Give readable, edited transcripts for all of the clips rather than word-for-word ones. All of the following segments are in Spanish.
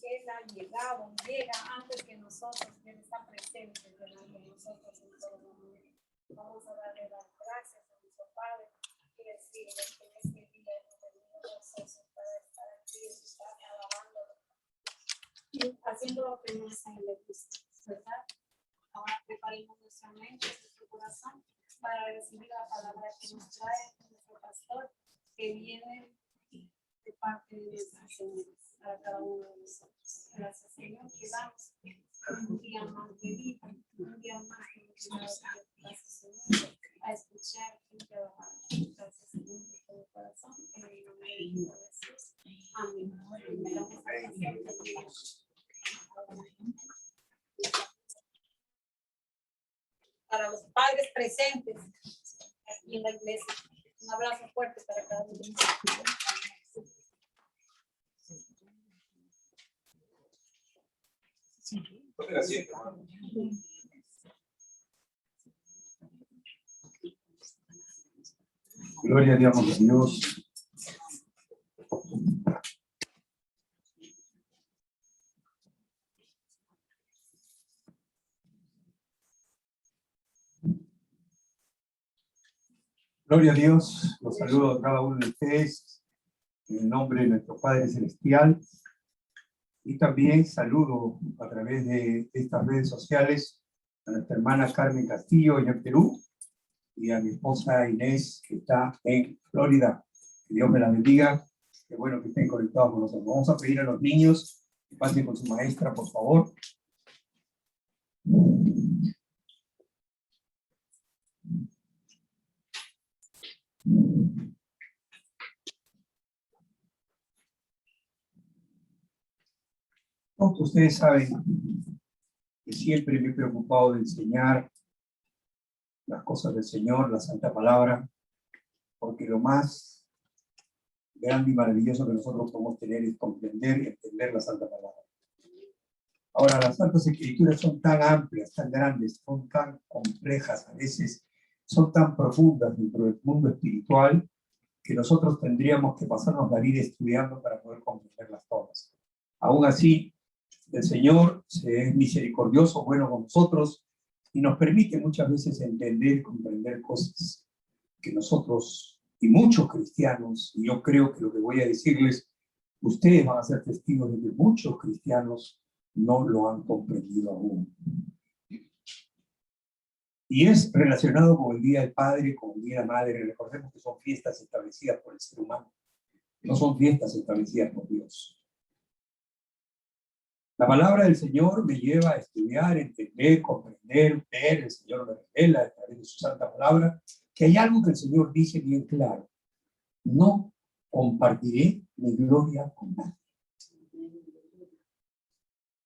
Él ha llegado, llega antes que nosotros, Él está presente delante de nosotros en todo momento. Vamos a darle las gracias a nuestro Padre y decirle que en este día hemos venido gozosos para estar aquí, estar alabándolo y haciendo lo que nos le gusta, ¿verdad? Ahora preparemos nuestra mente, nuestro corazón para recibir la palabra que nos trae nuestro pastor, que viene de parte de nuestro Señor para cada uno de nosotros. Gracias, Señor, que damos un día más de vida, un día más de vida. Gracias, Señor, a escuchar y trabajar. Gracias, Señor, de todo corazón, en el nombre de Jesús. Amén. Para los padres presentes aquí en la iglesia, un abrazo fuerte para cada uno. Gloria a Dios. Gloria a Dios. Los saludo a cada uno de ustedes en el nombre de nuestro Padre Celestial. Y también saludo a través de estas redes sociales a nuestra hermana Carmen Castillo allá en Perú y a mi esposa Inés que está en Florida. Que Dios me la bendiga. Qué bueno que estén conectados con nosotros. Vamos a pedir a los niños que pasen con su maestra, por favor. Todos ustedes saben que siempre me he preocupado de enseñar las cosas del Señor, la Santa Palabra, porque lo más grande y maravilloso que nosotros podemos tener es comprender y entender la Santa Palabra. Ahora, las Santas Escrituras son tan amplias, tan grandes, son tan complejas, a veces son tan profundas dentro del mundo espiritual, que nosotros tendríamos que pasarnos la vida estudiando para poder comprenderlas todas. Aún así, el Señor es misericordioso, bueno con nosotros, y nos permite muchas veces entender y comprender cosas que nosotros, y muchos cristianos, y yo creo que lo que voy a decirles, ustedes van a ser testigos de que muchos cristianos no lo han comprendido aún. Y es relacionado con el Día del Padre, con el Día de la Madre. Recordemos que son fiestas establecidas por el ser humano, no son fiestas establecidas por Dios. La palabra del Señor me lleva a estudiar, entender, comprender, ver. El Señor me revela a través de su santa palabra que hay algo que el Señor dice bien claro: no compartiré mi gloria con nadie.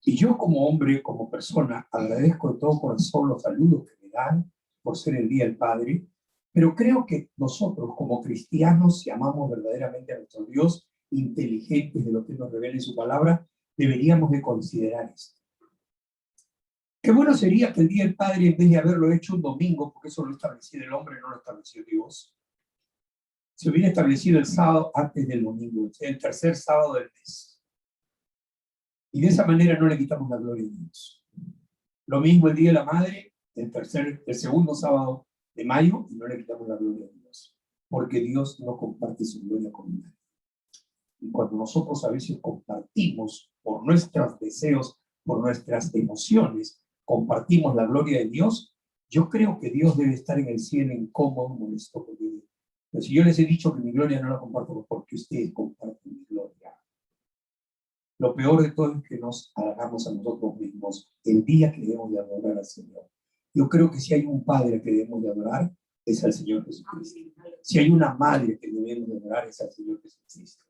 Y yo como hombre, como persona, agradezco de todo corazón los saludos que me dan por ser el Día del Padre, pero creo que nosotros como cristianos, si amamos verdaderamente a nuestro Dios, inteligentes de lo que nos revela en su palabra, deberíamos de considerar esto. Qué bueno sería que el Día del Padre, en vez de haberlo hecho un domingo, porque eso lo estableció el hombre, no lo estableció Dios, se hubiera establecido el sábado antes del domingo, el tercer sábado del mes. Y de esa manera no le quitamos la gloria a Dios. Lo mismo el Día de la Madre, el segundo sábado de mayo, y no le quitamos la gloria a Dios. Porque Dios no comparte su gloria con nadie. Y cuando nosotros a veces compartimos por nuestros deseos, por nuestras emociones, compartimos la gloria de Dios, yo creo que Dios debe estar en el cielo incómodo, molesto. Pero si yo les he dicho que mi gloria no la comparto, porque ustedes comparten mi gloria. Lo peor de todo es que nos halagamos a nosotros mismos el día que debemos de adorar al Señor. Yo creo que si hay un padre que debemos de adorar, es al Señor Jesucristo. Si hay una madre que debemos de adorar, es al Señor Jesucristo.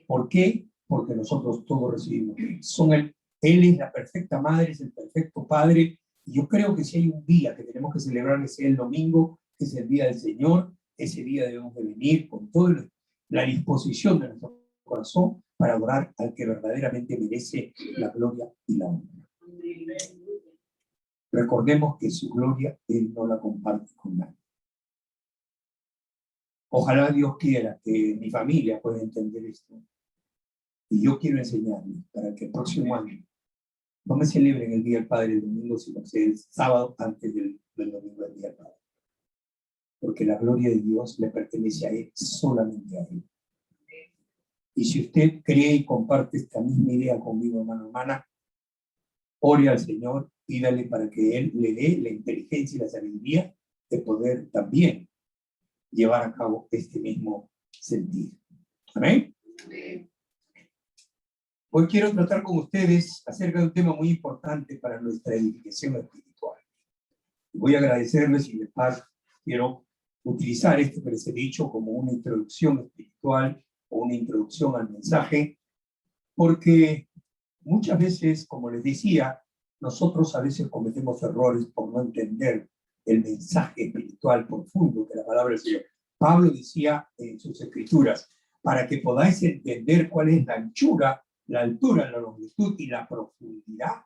¿Por qué? Porque nosotros todos recibimos. Él es la perfecta madre, es el perfecto padre. Y yo creo que si hay un día que tenemos que celebrar, es el domingo, que es el día del Señor. Ese día debemos de venir con toda la disposición de nuestro corazón para adorar al que verdaderamente merece la gloria y la honra. Recordemos que su gloria Él no la comparte con nadie. Ojalá Dios quiera que mi familia pueda entender esto. Y yo quiero enseñarles para que el próximo año no me celebren el Día del Padre el domingo, sino que sea el sábado antes del domingo del Día del Padre. Porque la gloria de Dios le pertenece a Él, solamente a Él. Y si usted cree y comparte esta misma idea conmigo, hermano, hermana, ore al Señor, pídale para que Él le dé la inteligencia y la sabiduría de poder también llevar a cabo este mismo sentido. ¿Amén? Amén. Hoy quiero tratar con ustedes acerca de un tema muy importante para nuestra edificación espiritual. Voy a agradecerles y de paz quiero utilizar esto que les he dicho como una introducción espiritual o una introducción al mensaje, porque muchas veces, como les decía, nosotros a veces cometemos errores por no entender el mensaje espiritual profundo de la palabra del Señor. Pablo decía en sus escrituras, para que podáis entender cuál es la anchura, la altura, la longitud y la profundidad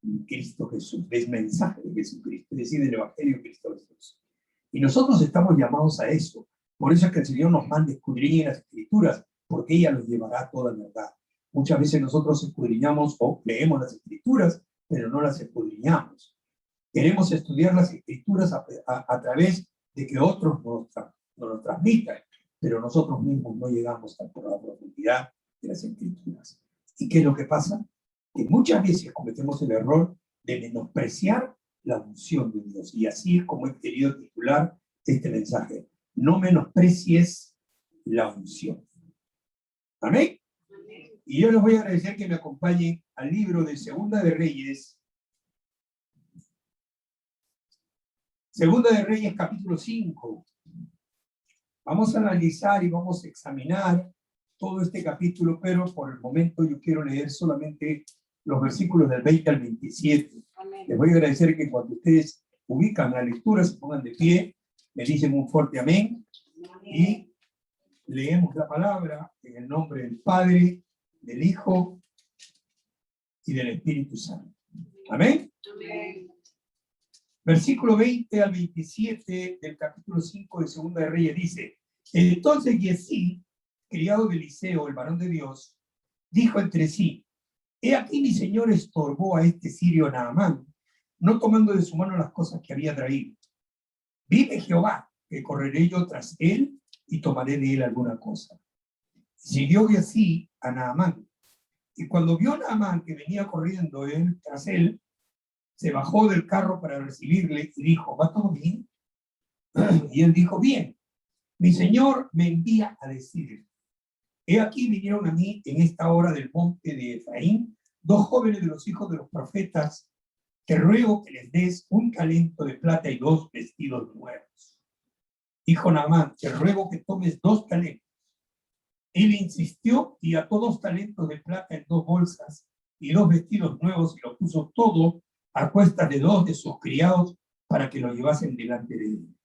en Cristo Jesús, del mensaje de Jesucristo, es decir, del Evangelio de Cristo Jesús. Y nosotros estamos llamados a eso. Por eso es que el Señor nos manda escudriñar las Escrituras, porque ella nos llevará a toda verdad. Muchas veces nosotros escudriñamos o leemos las Escrituras, pero no las escudriñamos. Queremos estudiar las Escrituras a través de que otros nos transmitan, pero nosotros mismos no llegamos a la profundidad de las Escrituras. ¿Y qué es lo que pasa? Que muchas veces cometemos el error de menospreciar la unción de Dios. Y así es como he querido titular este mensaje. No menosprecies la unción. ¿Amén? Amén. Y yo les voy a agradecer que me acompañen al libro de Segunda de Reyes. Segunda de Reyes, capítulo 5. Vamos a analizar y vamos a examinar todo este capítulo, pero por el momento yo quiero leer solamente los versículos del 20 al 27. Amén. Les voy a agradecer que cuando ustedes ubican la lectura, se pongan de pie, me dicen un fuerte amén, y leemos la palabra en el nombre del Padre, del Hijo y del Espíritu Santo. Amén. Amén. Versículo 20 al 27 del capítulo 5 de Segunda de Reyes dice, entonces Giezi, criado de Eliseo, el varón de Dios, dijo entre sí, he aquí mi señor estorbó a este sirio Naamán, no tomando de su mano las cosas que había traído. Vive Jehová, que correré yo tras él y tomaré de él alguna cosa. Siguió Giezi a Naamán, y cuando vio a Naamán que venía corriendo él tras él, se bajó del carro para recibirle y dijo, ¿va todo bien? Y él dijo, bien, mi señor me envía a decir, he aquí vinieron a mí en esta hora del monte de Efraín, dos jóvenes de los hijos de los profetas, te ruego que les des un talento de plata y 2 vestidos nuevos. Dijo Naamán, te ruego que tomes 2 talentos. Él insistió y ató 2 talentos de plata en 2 bolsas y 2 vestidos nuevos y lo puso todo a cuestas de 2 de sus criados para que lo llevasen delante de él.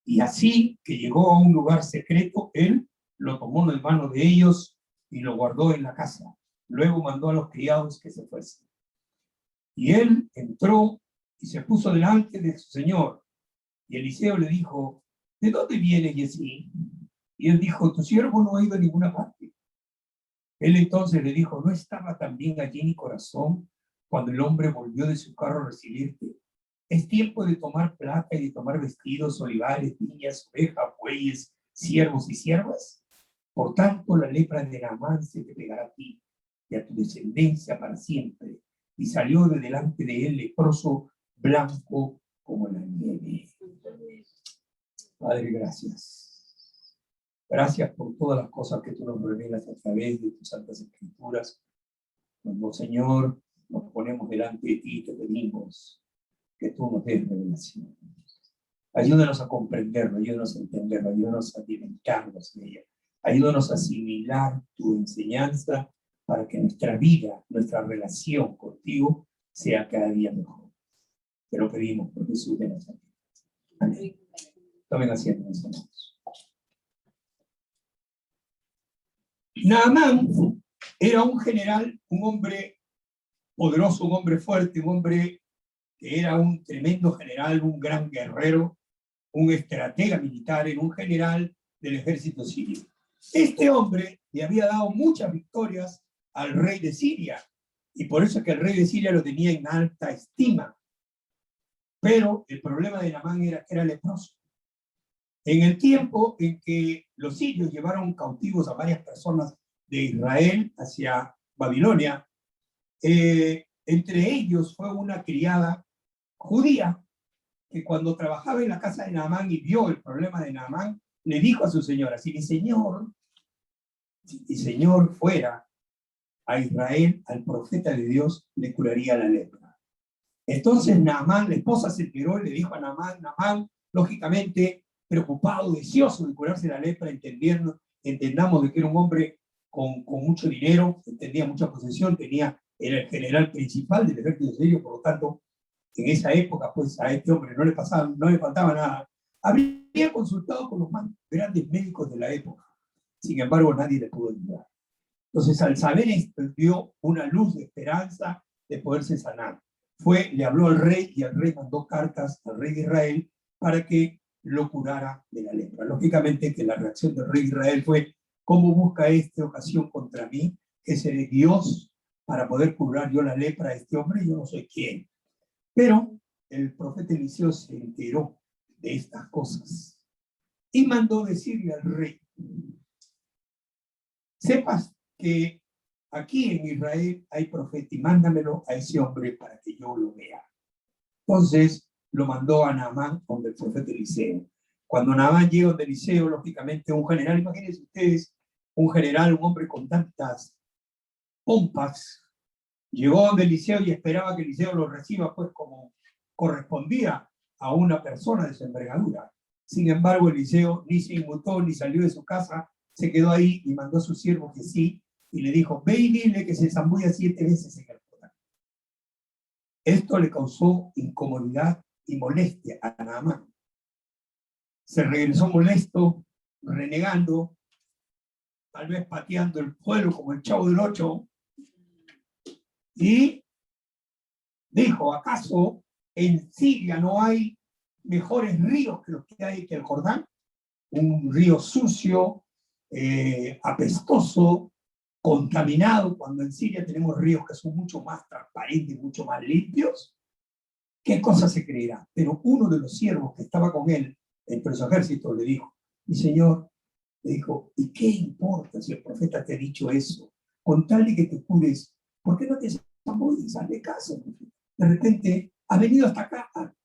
Y así que llegó a un lugar secreto, él lo tomó en mano de ellos y lo guardó en la casa. Luego mandó a los criados que se fuesen. Y él entró y se puso delante de su señor. Y Eliseo le dijo, ¿de dónde viene Giezi? Y él dijo, tu siervo no ha ido a ninguna parte. Él entonces le dijo, ¿no estaba también allí mi corazón cuando el hombre volvió de su carro a recibirte? Es tiempo de tomar plata y de tomar vestidos, olivares, viñas, ovejas, bueyes, siervos y siervas. Por tanto, la lepra de Naamán se te pegará a ti y a tu descendencia para siempre. Y salió de delante de él leproso, blanco como la nieve. Padre, gracias. Gracias por todas las cosas que tú nos revelas a través de tus santas escrituras. Cuando, Señor, nos ponemos delante de ti y te pedimos que tú nos des revelación. Ayúdanos a comprenderlo, ayúdanos a entenderlo, ayúdanos a alimentarnos de ella. Ayúdanos a asimilar tu enseñanza para que nuestra vida, nuestra relación contigo sea cada día mejor. Te lo pedimos por Jesús de Nazaret. Amén. Tomen asiento, mis hermanos. Naamán era un general, un hombre poderoso, un hombre fuerte, un hombre que era un tremendo general, un gran guerrero, un estratega militar, era un general del ejército sirio. Este hombre le había dado muchas victorias al rey de Siria, y por eso es que el rey de Siria lo tenía en alta estima. Pero el problema de Naamán era que era leproso. En el tiempo en que los sirios llevaron cautivos a varias personas de Israel hacia Babilonia, entre ellos fue una criada judía que cuando trabajaba en la casa de Naamán y vio el problema de Naamán, le dijo a su señora, si mi señor fuera a Israel, al profeta de Dios le curaría la lepra. Entonces Naamán, la esposa se enteró y le dijo a Naamán, lógicamente preocupado, deseoso de curarse la lepra, entendamos de que era un hombre con mucho dinero, tenía mucha posesión, era el general principal del ejército sirio, por lo tanto, en esa época, pues a este hombre no le faltaba nada. Habría consultado con los más grandes médicos de la época, sin embargo nadie le pudo ayudar. Entonces, al saber esto, dio una luz de esperanza de poderse sanar. Le habló al rey y el rey mandó cartas al rey de Israel para que lo curara de la lepra. Lógicamente que la reacción del rey de Israel fue, ¿cómo busca esta ocasión contra mí? Que seré Dios para poder curar yo la lepra a este hombre, yo no soy quién. Pero el profeta Eliseo se enteró de estas cosas y mandó decirle al rey, sepas que aquí en Israel hay profeta y mándamelo a ese hombre para que yo lo vea. Entonces lo mandó a Naamán donde el profeta Eliseo. Cuando Naamán llega donde Eliseo, lógicamente un general, imagínense ustedes, un general, un hombre con tantas pompas, llegó donde Eliseo y esperaba que Eliseo lo reciba pues como correspondía a una persona de su envergadura. Sin embargo, Eliseo ni se inmutó ni salió de su casa, se quedó ahí y mandó a su siervo que sí, y le dijo, ve y dile que se zambulla 7 veces en el Jordán. Esto le causó incomodidad y molestia a Naamán. Se regresó molesto, renegando, tal vez pateando el pueblo como el Chavo del Ocho, y dijo, ¿acaso en Siria no hay mejores ríos que los que hay que el Jordán? Un río sucio, apestoso, contaminado, cuando en Siria tenemos ríos que son mucho más transparentes, mucho más limpios. ¿Qué cosa se creerá? Pero uno de los siervos que estaba con él, entre su ejército, le dijo, mi señor, le dijo, ¿y qué importa si el profeta te ha dicho eso? Con tal de que te cures, ¿por qué no te zambulles? Hazle caso. De repente, ha venido hasta acá.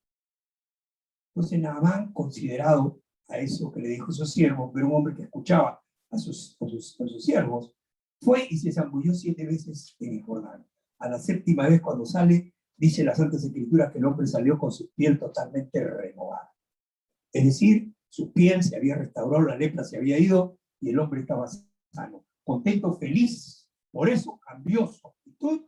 Entonces Naamán, considerado a eso que le dijo su siervo, pero un hombre que escuchaba a sus siervos, fue y se zambulló 7 veces en el Jordán. A la 7ª vez cuando sale, dice las Santas Escrituras que el hombre salió con su piel totalmente renovada. Es decir, su piel se había restaurado, la lepra se había ido y el hombre estaba sano, contento, feliz. Por eso cambió su actitud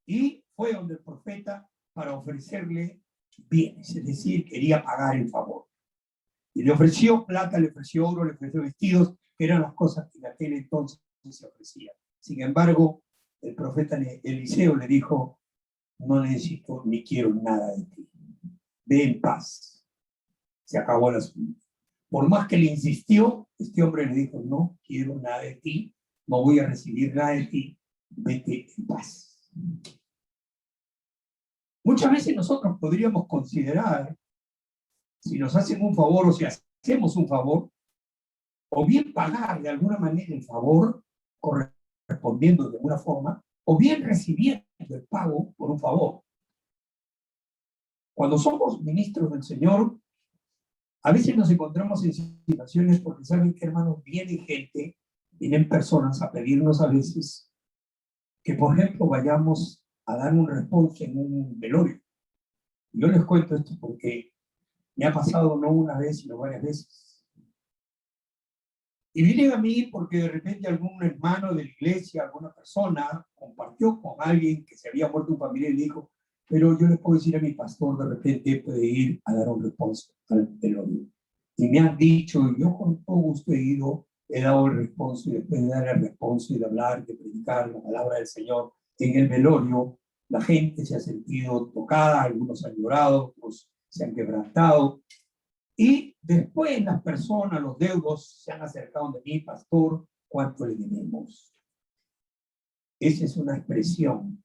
y fue donde el profeta para ofrecerle bienes, es decir, quería pagar el favor. Y le ofreció plata, le ofreció oro, le ofreció vestidos, que eran las cosas que en aquel entonces se ofrecían. Sin embargo, el profeta Eliseo le dijo, no necesito ni quiero nada de ti. Ve en paz. Se acabó el asunto. Por más que le insistió, este hombre le dijo, no quiero nada de ti, no voy a recibir nada de ti, vete en paz. Muchas veces nosotros podríamos considerar, si nos hacen un favor o si hacemos un favor, o bien pagar de alguna manera el favor, correspondiendo de alguna forma, o bien recibiendo el pago por un favor. Cuando somos ministros del Señor, a veces nos encontramos en situaciones porque saben que, hermanos, vienen personas a pedirnos a veces que, por ejemplo, vayamos a dar un responso en un velorio. Yo les cuento esto porque me ha pasado no una vez, sino varias veces. Y vienen a mí porque de repente algún hermano de la iglesia, alguna persona, compartió con alguien que se había muerto un familiar y le dijo, pero yo le puedo decir a mi pastor, de repente puede ir a dar un responso al velorio. Y me han dicho, y yo con todo gusto he ido, he dado el responso, y después de dar el responso y de hablar, de predicar la palabra del Señor en el velorio, la gente se ha sentido tocada, algunos han llorado, otros se han quebrantado. Y después las personas, los deudos, se han acercado de mí, pastor, ¿cuánto le debemos? Esa es una expresión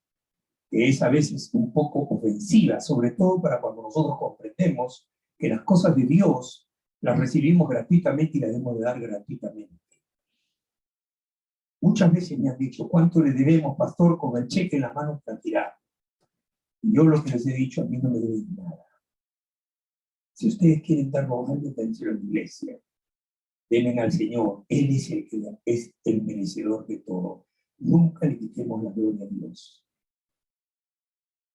que es a veces un poco ofensiva, sobre todo para cuando nosotros comprendemos que las cosas de Dios las recibimos gratuitamente y las debemos de dar gratuitamente. Muchas veces me han dicho, ¿cuánto le debemos, pastor? Con el cheque en la mano para tirar. Y yo lo que les he dicho, a mí no me deben nada. Si ustedes quieren dar algo, dense a la iglesia. Denle al Señor. Él es el que es el merecedor de todo. Nunca le quitemos la gloria a Dios.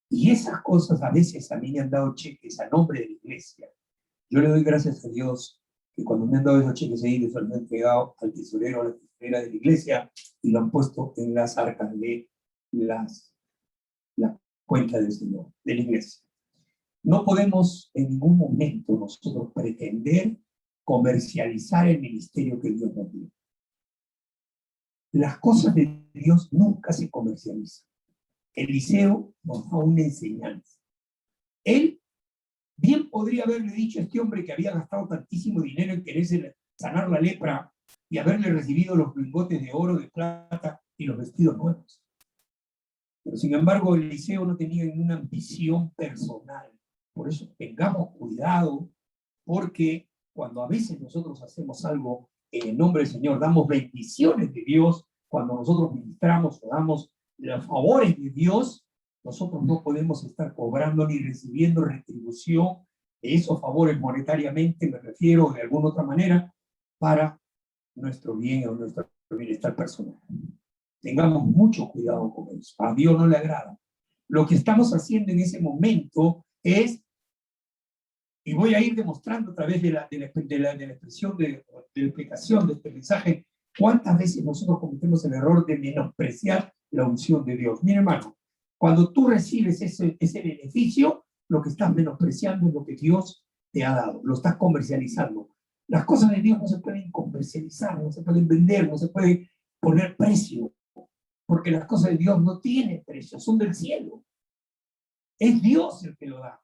Y esas cosas a veces a mí me han dado cheques a nombre de la iglesia. Yo le doy gracias a Dios que cuando me han dado esos cheques ahí, les han entregado al tesorero, a la tesorera de la iglesia y lo han puesto en las arcas de la cuenta del Señor, de la iglesia. No podemos en ningún momento nosotros pretender comercializar el ministerio que Dios nos dio. Las cosas de Dios nunca se comercializan. Eliseo nos da una enseñanza. Él bien podría haberle dicho a este hombre que había gastado tantísimo dinero en querer sanar la lepra y haberle recibido los lingotes de oro, de plata y los vestidos nuevos. Pero sin embargo, Eliseo no tenía ninguna ambición personal. Por eso tengamos cuidado, porque cuando a veces nosotros hacemos algo en el nombre del Señor, damos bendiciones de Dios, cuando nosotros ministramos o damos los favores de Dios, nosotros no podemos estar cobrando ni recibiendo retribución de esos favores monetariamente, me refiero de alguna otra manera, para nuestro bien o nuestro bienestar personal. Tengamos mucho cuidado con eso. A Dios no le agrada. Lo que estamos haciendo en ese momento es, y voy a ir demostrando a través de la expresión, de la explicación de este mensaje, cuántas veces nosotros cometemos el error de menospreciar la unción de Dios. Mira, hermano, cuando tú recibes ese beneficio, lo que estás menospreciando es lo que Dios te ha dado, lo estás comercializando. Las cosas de Dios no se pueden comercializar, no se pueden vender, no se puede poner precio, porque las cosas de Dios no tienen precio, son del cielo. Es Dios el que lo da.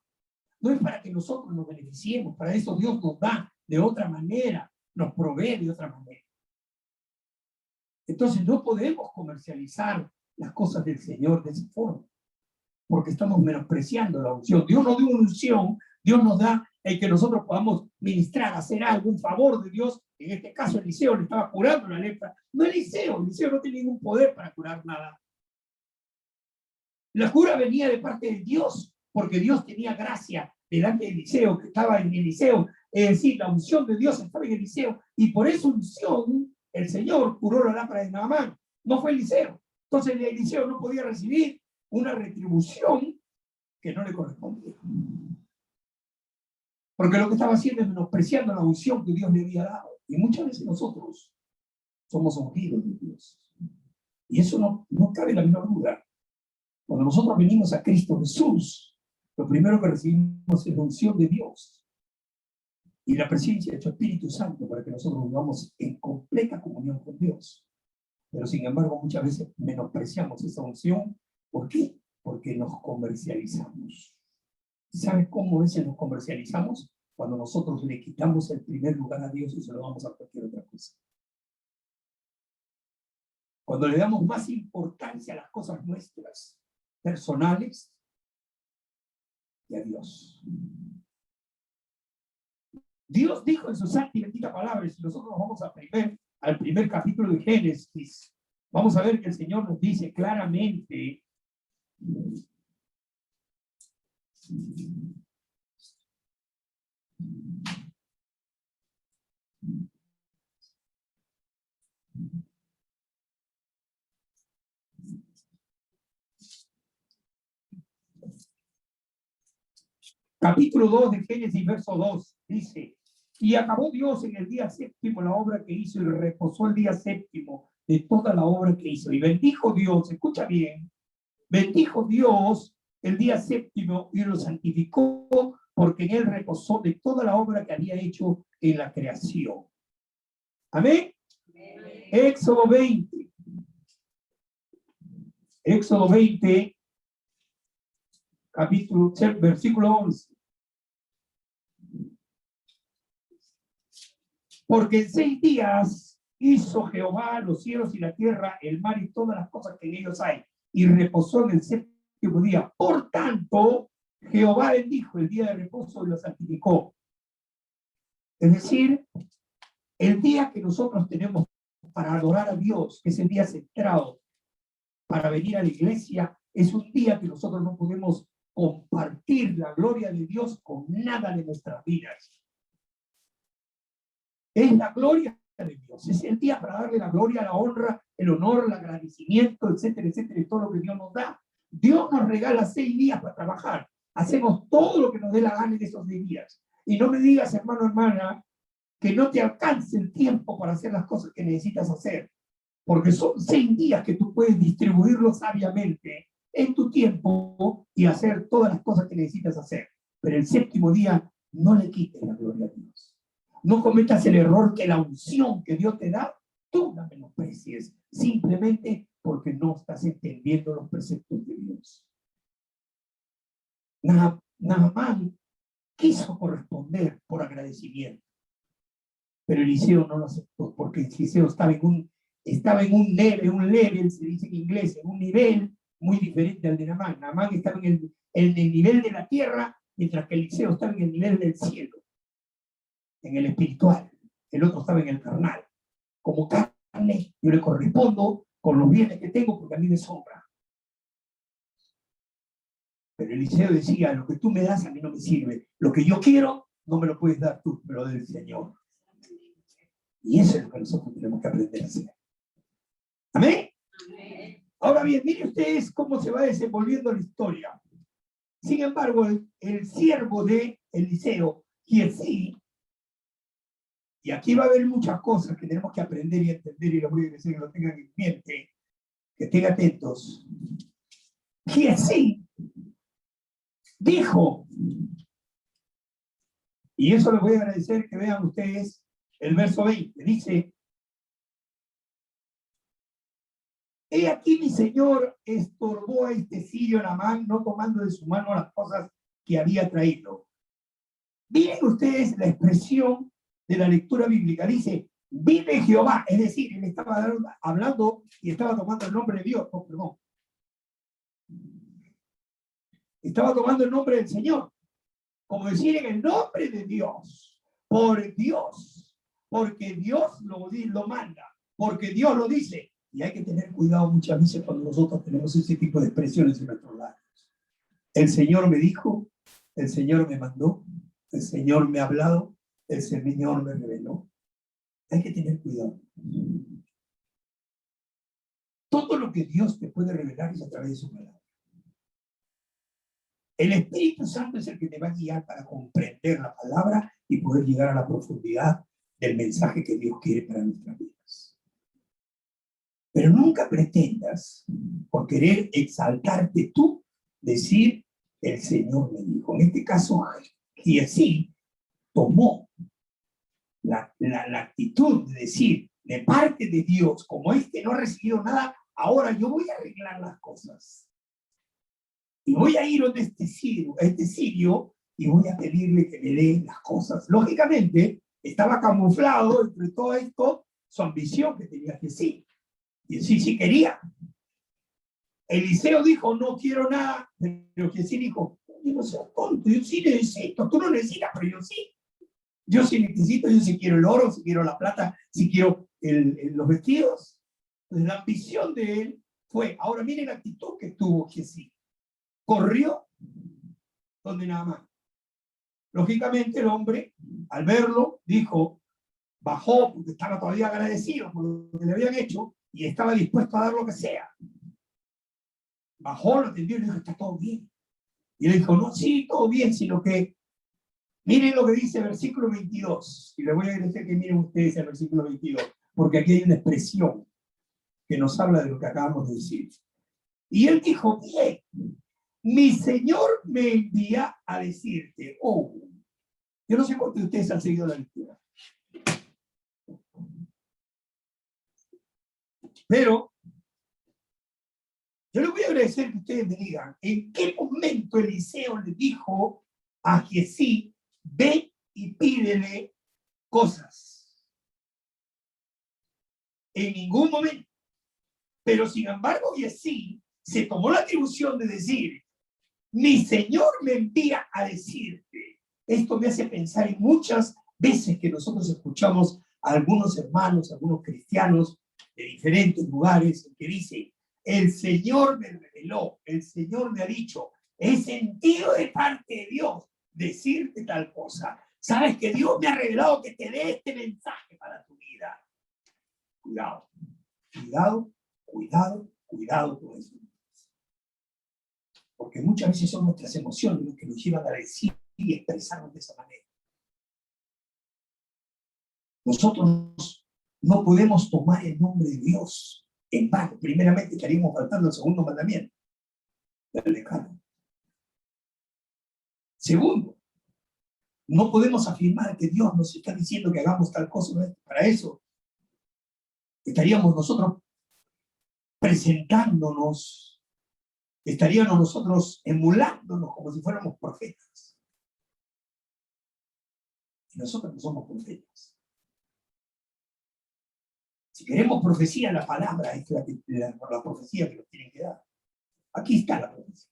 No es para que nosotros nos beneficiemos, para eso Dios nos da de otra manera, nos provee de otra manera. Entonces no podemos comercializar las cosas del Señor de esa forma, porque estamos menospreciando la unción. Dios nos dio una unción, Dios nos da el que nosotros podamos ministrar, hacer algo, un favor de Dios. En este caso Eliseo le estaba curando la lepra. No Eliseo no tenía ningún poder para curar nada. La cura venía de parte de Dios, porque Dios tenía gracia delante de Eliseo, que estaba en Eliseo. Es decir, la unción de Dios estaba en Eliseo, y por esa unción el Señor curó la lepra de Naamán. No fue Eliseo. Entonces Eliseo no podía recibir una retribución que no le correspondía. Porque lo que estaba haciendo es menospreciando la unción que Dios le había dado. Y muchas veces nosotros somos ungidos de Dios. Y eso no cabe la menor duda. Cuando nosotros venimos a Cristo Jesús, lo primero que recibimos es la unción de Dios y la presencia de su Espíritu Santo para que nosotros vivamos en completa comunión con Dios. Pero sin embargo, muchas veces menospreciamos esa unción. ¿Por qué? Porque nos comercializamos. ¿Sabes cómo a veces nos comercializamos? Cuando nosotros le quitamos el primer lugar a Dios y se lo damos a cualquier otra cosa. Cuando le damos más importancia a las cosas nuestras, personales, y a Dios. Dios dijo en su santa y bendita palabra, y si nosotros nos vamos al primer capítulo de Génesis, vamos a ver que el Señor nos dice claramente capítulo 2 de Génesis, verso 2, dice: y acabó Dios en el día séptimo la obra que hizo y reposó el día séptimo de toda la obra que hizo. Y bendijo Dios, escucha bien, bendijo Dios el día séptimo y lo santificó, porque en él reposó de toda la obra que había hecho en la creación. Amén. Amén. Éxodo 20. Éxodo 20, versículo 11. Porque en 6 días hizo Jehová los cielos y la tierra, el mar y todas las cosas que en ellos hay, y reposó en el 7º día. Por tanto, Jehová bendijo el día de reposo y lo santificó. Es decir, el día que nosotros tenemos para adorar a Dios, que es el día centrado para venir a la iglesia, es un día que nosotros no podemos compartir la gloria de Dios con nada de nuestras vidas. Es la gloria de Dios, es el día para darle la gloria, la honra, el honor, el agradecimiento, etcétera, etcétera, y todo lo que Dios nos da. Dios nos regala 6 días para trabajar. Hacemos todo lo que nos dé la gana en esos 6 días. Y no me digas, hermano, hermana, que no te alcance el tiempo para hacer las cosas que necesitas hacer. Porque son 6 días que tú puedes distribuirlo sabiamente en tu tiempo y hacer todas las cosas que necesitas hacer. Pero el 7º día no le quites la gloria a Dios. No cometas el error que la unción que Dios te da, tú la menosprecies, simplemente porque no estás entendiendo los preceptos de Dios. Naamán quiso corresponder por agradecimiento, pero Eliseo no lo aceptó, porque Eliseo estaba en un level, se dice en inglés, en un nivel muy diferente al de Naamán. Naamán estaba en el nivel de la tierra, mientras que Eliseo estaba en el nivel del cielo, en el espiritual. El otro estaba en el carnal. Como carne, yo le correspondo con los bienes que tengo, porque a mí me sobra. Pero Eliseo decía, lo que tú me das a mí no me sirve. Lo que yo quiero, no me lo puedes dar tú, pero del Señor. Y eso es lo que nosotros tenemos que aprender a hacer. ¿Amén? Amén. Ahora bien, miren ustedes cómo se va desenvolviendo la historia. Sin embargo, el siervo de Eliseo, Giezi, y aquí va a haber muchas cosas que tenemos que aprender y entender, y lo voy a decir que lo tengan en mente, que estén atentos. Giezi dijo, y eso les voy a agradecer que vean ustedes el verso 20, dice: he aquí mi señor estorbó a este sirio Naamán, no tomando de su mano las cosas que había traído. Miren ustedes la expresión de la lectura bíblica, dice, vive Jehová, es decir, él estaba hablando y estaba tomando el nombre de Dios, oh, perdón. Estaba tomando el nombre del Señor, como decir en el nombre de Dios, por Dios, porque Dios lo manda, porque Dios lo dice. Y hay que tener cuidado muchas veces cuando nosotros tenemos ese tipo de expresiones en nuestros labios. El Señor me dijo, el Señor me mandó, el Señor me ha hablado, el Señor me reveló. Hay que tener cuidado. Todo lo que Dios te puede revelar es a través de su palabra. El Espíritu Santo es el que te va a guiar para comprender la palabra y poder llegar a la profundidad del mensaje que Dios quiere para nuestras vidas. Pero nunca pretendas, por querer exaltarte tú, decir, el Señor me dijo. En este caso, Giezi tomó la actitud de decir, de parte de Dios, como no ha recibido nada, ahora yo voy a arreglar las cosas. Y voy a ir donde este sirio, y voy a pedirle que me dé las cosas. Lógicamente, estaba camuflado entre todo esto su ambición que tenía Giezi. Y sí quería. Eliseo dijo, no quiero nada, pero Giezi dijo, yo no soy tonto, yo sí necesito, tú no necesitas, pero yo sí. Yo sí necesito, yo sí quiero el oro, si quiero la plata, si quiero los vestidos. Entonces la ambición de él fue, ahora miren la actitud que tuvo Giezi. Corrió donde Naamán. Lógicamente el hombre, al verlo, dijo, bajó, porque estaba todavía agradecido por lo que le habían hecho, y estaba dispuesto a dar lo que sea. Bajó, lo atendió y le dijo, está todo bien. Y le dijo, no, sí, todo bien, sino que miren lo que dice el versículo 22. Y les voy a agradecer que miren ustedes el versículo 22, porque aquí hay una expresión que nos habla de lo que acabamos de decir. Y él dijo, bien, mi Señor me envía a decirte, oh, yo no sé cuántos de ustedes han seguido la lectura. Pero yo les voy a agradecer que ustedes me digan en qué momento Eliseo le dijo a Giezi, ve y pídele cosas. en ningún momento. Pero sin embargo, Giezi se tomó la atribución de decir, mi Señor me envía a decirte. Esto me hace pensar en muchas veces que nosotros escuchamos a algunos hermanos, a algunos cristianos de diferentes lugares que dicen, el Señor me reveló, el Señor me ha dicho, he sentido de parte de Dios decirte tal cosa. Sabes que Dios me ha revelado que te dé este mensaje para tu vida. Cuidado, cuidado, cuidado, cuidado con eso. Porque muchas veces son nuestras emociones las que nos llevan a decir y expresarnos de esa manera. Nosotros no podemos tomar el nombre de Dios en vano. Primeramente estaríamos faltando el segundo mandamiento del decálogo. Segundo, no podemos afirmar que Dios nos está diciendo que hagamos tal cosa. Para eso estaríamos nosotros presentándonos, estaríamos nosotros emulándonos como si fuéramos profetas. Y nosotros no somos profetas. Si queremos profecía, la palabra es la profecía que nos tienen que dar. Aquí está la profecía.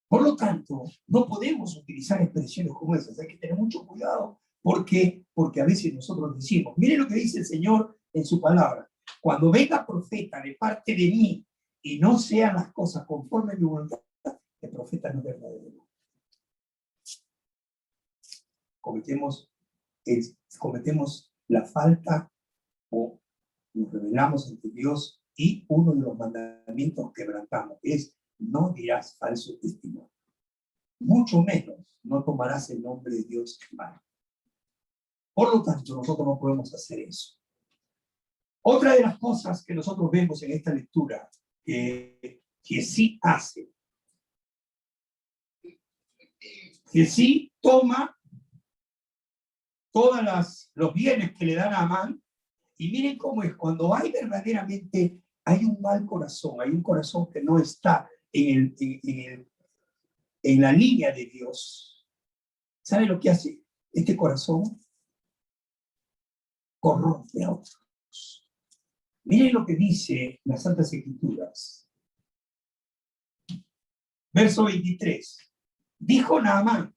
Por lo tanto, no podemos utilizar expresiones como esas. Hay que tener mucho cuidado. ¿Por qué? Porque a veces nosotros decimos, mire lo que dice el Señor en su palabra. Cuando venga profeta de parte de mí y no sean las cosas conforme a mi voluntad, el profeta no es verdadero. Cometemos la falta o nos rebelamos ante Dios y uno de los mandamientos quebrantamos es no dirás falso testimonio. Mucho menos no tomarás el nombre de Dios en vano. Por lo tanto, nosotros no podemos hacer eso. Otra de las cosas que nosotros vemos en esta lectura que sí hace, que sí toma todos los bienes que le dan a Amán, y miren cómo es, cuando hay verdaderamente, hay un mal corazón, hay un corazón que no está en la línea de Dios. ¿Sabe lo que hace este corazón? Corrompe a otros. Miren lo que dice las Santas Escrituras. Verso 23. Dijo Naamán,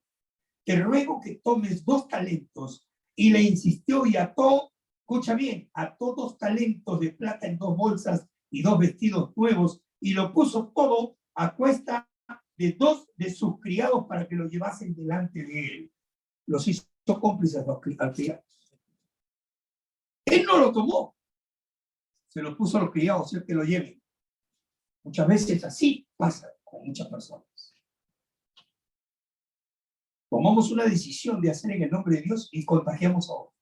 te ruego que tomes 2 talentos, y le insistió y ató, escucha bien, ató 2 talentos de plata en 2 bolsas y 2 vestidos nuevos, y lo puso todo a cuesta de 2 de sus criados para que lo llevasen delante de él. Los hizo cómplices al criado. Él no lo tomó, se lo puso a los criados, el que lo lleven. Muchas veces así pasa con muchas personas. Tomamos una decisión de hacer en el nombre de Dios y contagiamos a otros.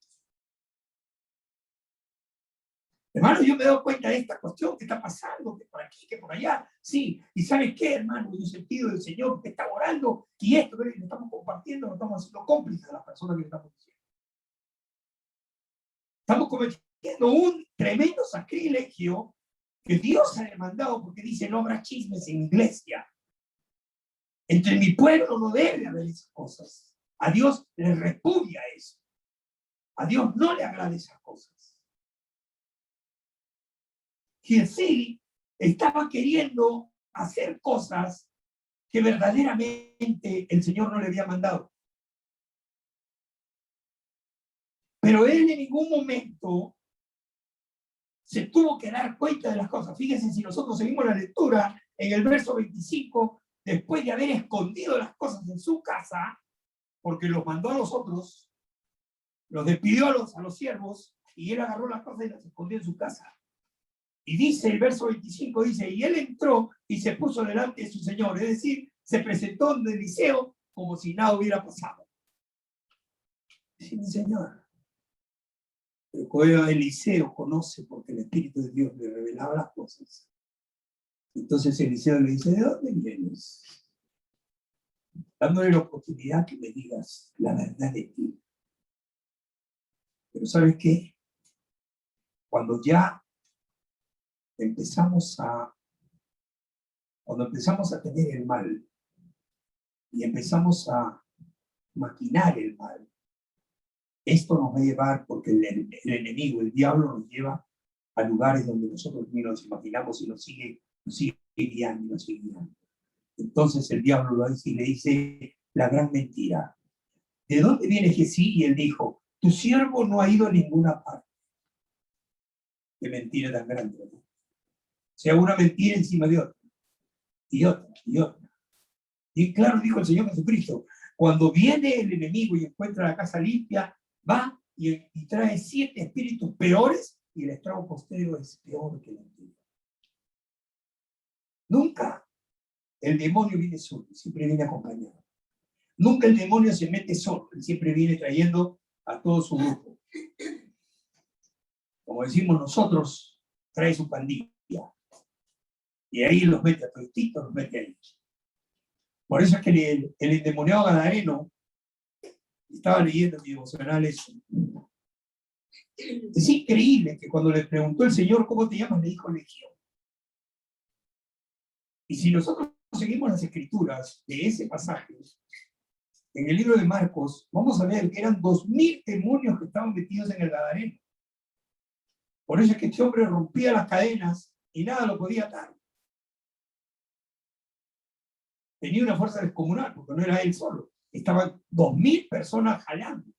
Hermano, yo me doy cuenta de esta cuestión que está pasando, que por aquí, que por allá. Sí, y ¿sabes qué, hermano? En el sentido del Señor que está orando y esto que le estamos compartiendo, nos estamos haciendo cómplices a las personas que le estamos diciendo. Estamos cometiendo un tremendo sacrilegio que Dios ha demandado porque dice no habrá chismes en iglesia. Entre mi pueblo no debe haber esas cosas. A Dios le repudia eso. A Dios no le agrada esas cosas. Giezi estaba queriendo hacer cosas que verdaderamente el Señor no le había mandado. Pero él en ningún momento se tuvo que dar cuenta de las cosas. Fíjense, si nosotros seguimos la lectura, en el verso 25, después de haber escondido las cosas en su casa, porque los mandó a los otros, los despidió a los siervos, y él agarró las cosas y las escondió en su casa. Y dice el verso 25, dice, y él entró y se puso delante de su señor, es decir, se presentó en Eliseo como si nada hubiera pasado. Dice, mi señor. Pero Eliseo conoce porque el Espíritu de Dios le revelaba las cosas. Entonces Eliseo le dice, ¿de dónde vienes? Dándole la oportunidad que me digas la verdad de ti. Pero ¿sabes qué? Cuando empezamos a tener el mal y empezamos a maquinar el mal, Esto nos va a llevar, porque el enemigo, el diablo, nos lleva a lugares donde nosotros ni nos imaginamos y nos sigue guiando, nos sigue guiando. Entonces el diablo lo dice y le dice la gran mentira. ¿De dónde viene Jesús? Y él dijo, tu siervo no ha ido a ninguna parte. Qué mentira tan grande, ¿no? O sea, una mentira encima de otra, y otra, y otra. Y claro, dijo el Señor Jesucristo, cuando viene el enemigo y encuentra la casa limpia, va y trae 7 espíritus peores, y el estrago postero es peor que la mentira. Nunca el demonio viene solo, siempre viene acompañado. Nunca el demonio se mete solo, él siempre viene trayendo a todo su grupo. Como decimos nosotros, trae su pandilla. Y ahí los mete a todos, los mete ahí. Por eso es que el endemoniado gadareno, estaba leyendo mi devocional eso. Es increíble que cuando le preguntó el Señor, ¿cómo te llamas? Le dijo Legión. Y si nosotros seguimos las escrituras de ese pasaje, en el libro de Marcos, vamos a ver que eran 2000 demonios que estaban metidos en el gadareno. Por eso es que este hombre rompía las cadenas y nada lo podía atar. Tenía una fuerza descomunal, porque no era él solo. Estaban 2000 personas jalando,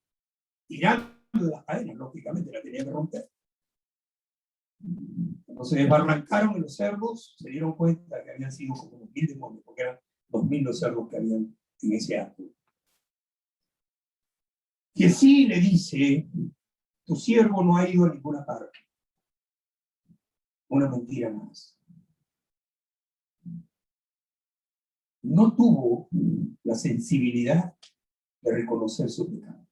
tirando de las cadenas, lógicamente la tenía que romper. Cuando se desbarrancaron en los cerdos, se dieron cuenta que habían sido como 2000 demonios, porque eran 2000 los cerdos que habían en ese acto. Y así le dice, tu siervo no ha ido a ninguna parte. Una mentira más. No tuvo la sensibilidad de reconocer su pecado.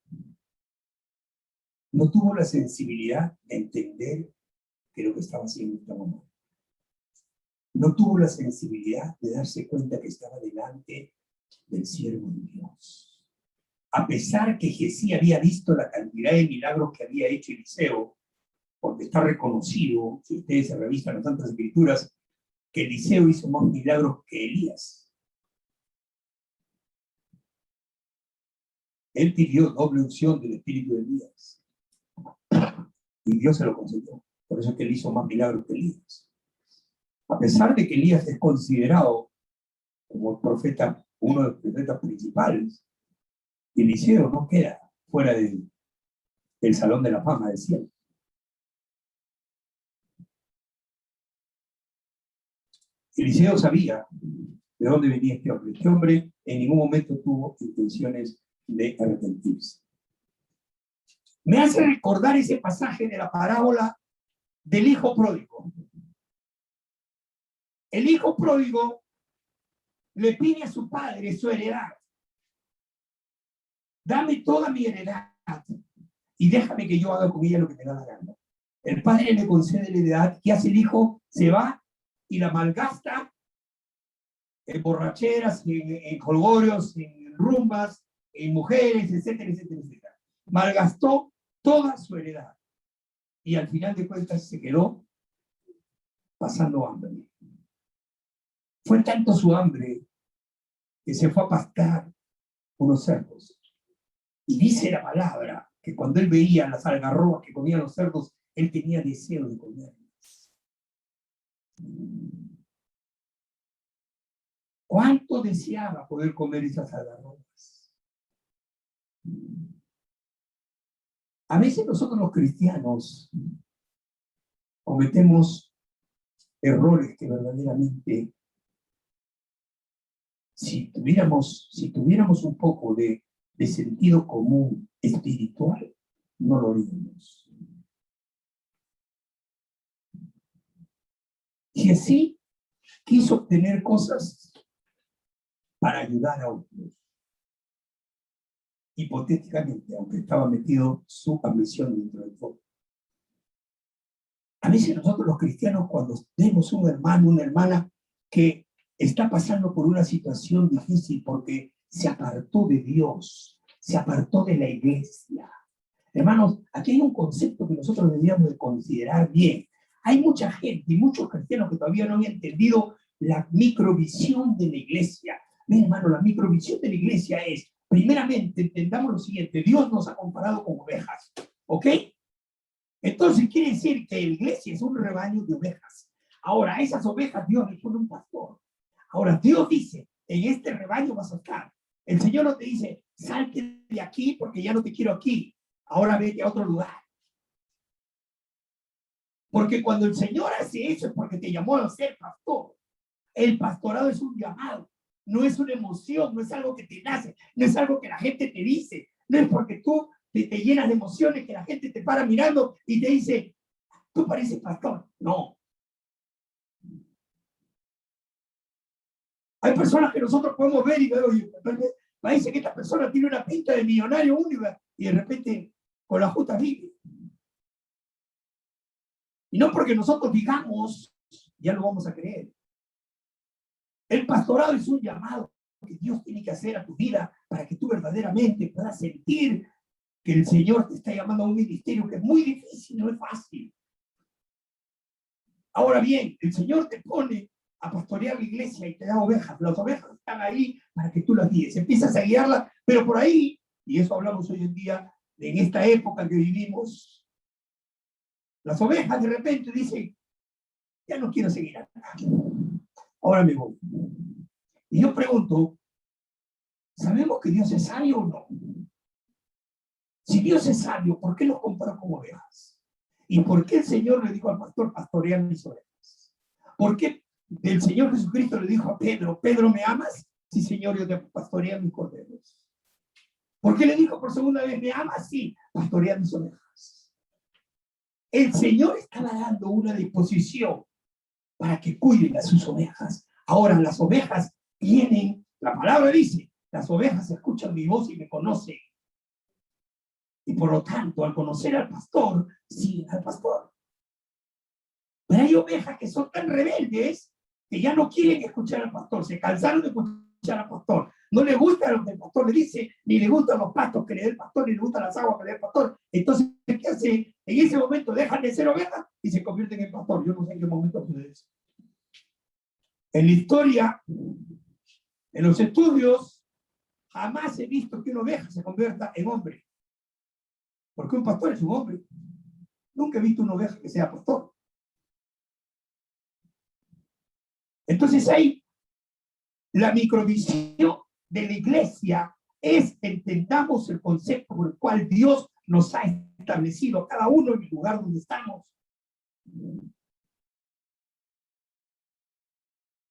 No tuvo la sensibilidad de entender que lo que estaba haciendo estaba mal. No tuvo la sensibilidad de darse cuenta que estaba delante del siervo de Dios. A pesar que Jesús había visto la cantidad de milagros que había hecho Eliseo, porque está reconocido, si ustedes se revisan las Santas Escrituras, que Eliseo hizo más milagros que Elías. Él pidió doble unción del espíritu de Elías. Y Dios se lo concedió. Por eso es que él hizo más milagros que Elías. A pesar de que Elías es considerado como el profeta, uno de los profetas principales, Eliseo no queda fuera del salón de la fama del cielo. Eliseo sabía de dónde venía este hombre. Este hombre en ningún momento tuvo intenciones de arrepentirse. Me hace recordar ese pasaje de la parábola del hijo pródigo. El hijo pródigo le pide a su padre su heredad. Dame toda mi heredad y déjame que yo haga con ella lo que me da la gana. El padre le concede la heredad. ¿Qué hace el hijo? Se va y la malgasta en borracheras, en jolgorios, en rumbas, en mujeres, etcétera, etcétera, etcétera. Malgastó toda su heredad. Y al final de cuentas se quedó pasando hambre. Fue tanto su hambre que se fue a pastar unos cerdos. Y dice la palabra que cuando él veía las algarrobas que comían los cerdos, él tenía deseo de comerlas. ¿Cuánto deseaba poder comer esas algarrobas? A veces nosotros los cristianos cometemos errores que verdaderamente, si tuviéramos un poco de sentido común espiritual, no lo haríamos. Y así quiso obtener cosas para ayudar a otros. Hipotéticamente, aunque estaba metido su ambición dentro del todo. A veces nosotros los cristianos, cuando vemos un hermano, una hermana que está pasando por una situación difícil porque se apartó de Dios, se apartó de la iglesia. Hermanos, aquí hay un concepto que nosotros deberíamos de considerar bien. Hay mucha gente y muchos cristianos que todavía no han entendido la microvisión de la iglesia. Ven, hermano, la microvisión de la iglesia es primeramente entendamos lo siguiente: Dios nos ha comparado con ovejas, ¿ok? Entonces quiere decir que la iglesia es un rebaño de ovejas. Ahora, a esas ovejas Dios le pone un pastor. Ahora, Dios dice, en este rebaño vas a estar. El Señor no te dice, salte de aquí porque ya no te quiero aquí. Ahora vete a otro lugar. Porque cuando el Señor hace eso es porque te llamó a ser pastor. El pastorado es un llamado. No es una emoción, no es algo que te nace, no es algo que la gente te dice. No es porque tú te llenas de emociones que la gente te para mirando y te dice, tú pareces pastor. No. Hay personas que nosotros podemos ver y ver, oye, parece que esta persona tiene una pinta de millonario único y de repente con la justa vive. Y no porque nosotros digamos, ya lo vamos a creer. El pastorado es un llamado que Dios tiene que hacer a tu vida para que tú verdaderamente puedas sentir que el Señor te está llamando a un ministerio que es muy difícil, no es fácil. Ahora bien, el Señor te pone a pastorear la iglesia y te da ovejas. Las ovejas están ahí para que tú las guíes. Empiezas a guiarlas, pero por ahí, y eso hablamos hoy en día, en esta época que vivimos, las ovejas de repente dicen, ya no quiero seguir acá. Ahora me voy. Y yo pregunto, ¿sabemos que Dios es sabio o no? Si Dios es sabio, ¿por qué los comparó con ovejas? ¿Y por qué el Señor le dijo al pastor, pastorea mis ovejas? ¿Por qué el Señor Jesucristo le dijo a Pedro, Pedro, ¿me amas? Sí, Señor, yo te pastorea mis corderos. ¿Por qué le dijo por segunda vez, ¿me amas? Sí, pastorea mis ovejas. El Señor estaba dando una disposición para que cuiden a sus ovejas. Ahora, las ovejas tienen, la palabra dice, las ovejas escuchan mi voz y me conocen. Y por lo tanto, al conocer al pastor, siguen al pastor. Pero hay ovejas que son tan rebeldes que ya no quieren escuchar al pastor, se cansaron de escuchar al pastor. No les gusta lo que el pastor le dice, ni le gustan los pastos que le dé el pastor, ni le gustan las aguas que le dé el pastor. Entonces, ¿qué hace? En ese momento dejan de ser ovejas y se convierten en pastor. Yo no sé en qué momento sucede eso. En la historia, en los estudios, jamás he visto que una oveja se convierta en hombre. Porque un pastor es un hombre. Nunca he visto una oveja que sea pastor. Entonces ahí, la microvisión de la iglesia es, entendamos el concepto por el cual Dios nos ha establecido, cada uno en el lugar donde estamos.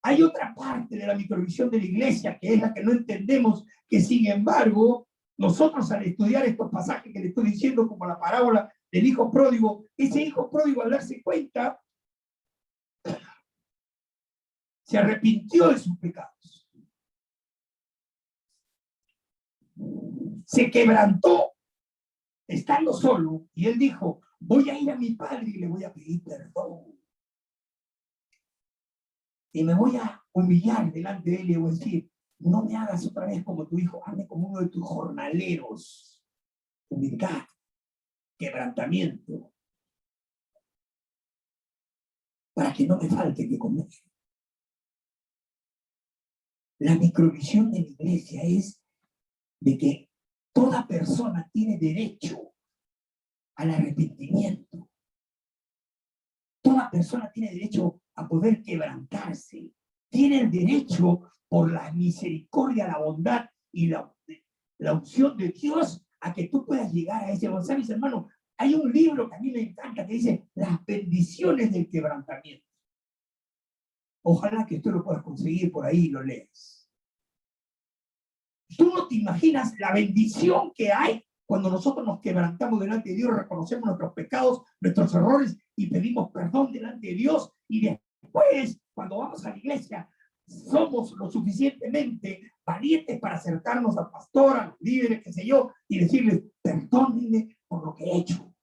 Hay otra parte de la microvisión de la iglesia que es la que no entendemos, que sin embargo, nosotros al estudiar estos pasajes que le estoy diciendo, como la parábola del hijo pródigo, ese hijo pródigo al darse cuenta, se arrepintió de sus pecados. Se quebrantó estando solo y él dijo, voy a ir a mi padre y le voy a pedir perdón. Y me voy a humillar delante de él y le voy a decir, no me hagas otra vez como tu hijo, hazme como uno de tus jornaleros. Humildad, quebrantamiento, para que no me falte que comer. La microvisión de la iglesia es de que toda persona tiene derecho al arrepentimiento. Toda persona tiene derecho a poder quebrantarse. Tiene el derecho, por la misericordia, la bondad y la opción de Dios, a que tú puedas llegar a ese. ¿Sabes, hermano? Hay un libro que a mí me encanta que dice Las bendiciones del quebrantamiento. Ojalá que tú lo puedas conseguir por ahí y lo leas. Tú no te imaginas la bendición que hay cuando nosotros nos quebrantamos delante de Dios, reconocemos nuestros pecados, nuestros errores y pedimos perdón delante de Dios. Y después, cuando vamos a la iglesia, somos lo suficientemente valientes para acercarnos al pastor, a los líderes, qué sé yo, y decirles, perdónenme por lo que he hecho.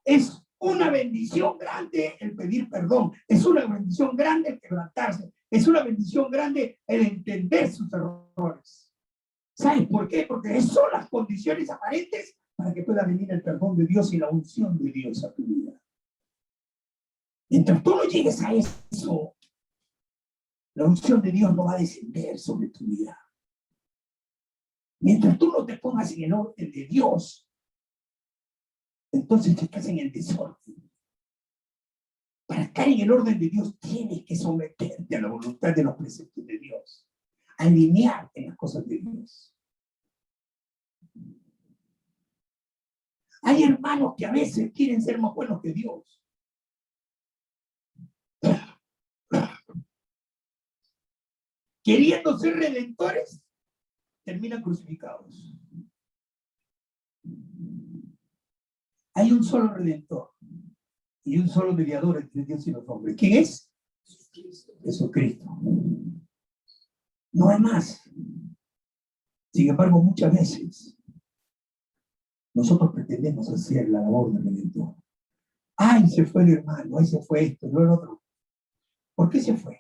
Es una bendición grande el pedir perdón. Es una bendición grande el quebrantarse. Es una bendición grande el entender sus errores. ¿Sabes por qué? Porque son las condiciones aparentes para que pueda venir el perdón de Dios y la unción de Dios a tu vida. Mientras tú no llegues a eso, la unción de Dios no va a descender sobre tu vida. Mientras tú no te pongas en el orden de Dios, entonces te estás en el desorden. Para estar en el orden de Dios tienes que someterte a la voluntad de los preceptos de Dios, alinearte en las cosas de Dios. Hay hermanos que a veces quieren ser más buenos que Dios. Queriendo ser redentores, terminan crucificados. Hay un solo redentor y un solo mediador entre Dios y los hombres. ¿Quién es? Jesucristo. No hay más. Sin embargo, muchas veces nosotros pretendemos hacer la labor del redentor. Ay, se fue el hermano, ay, se fue esto, no el otro. ¿Por qué se fue?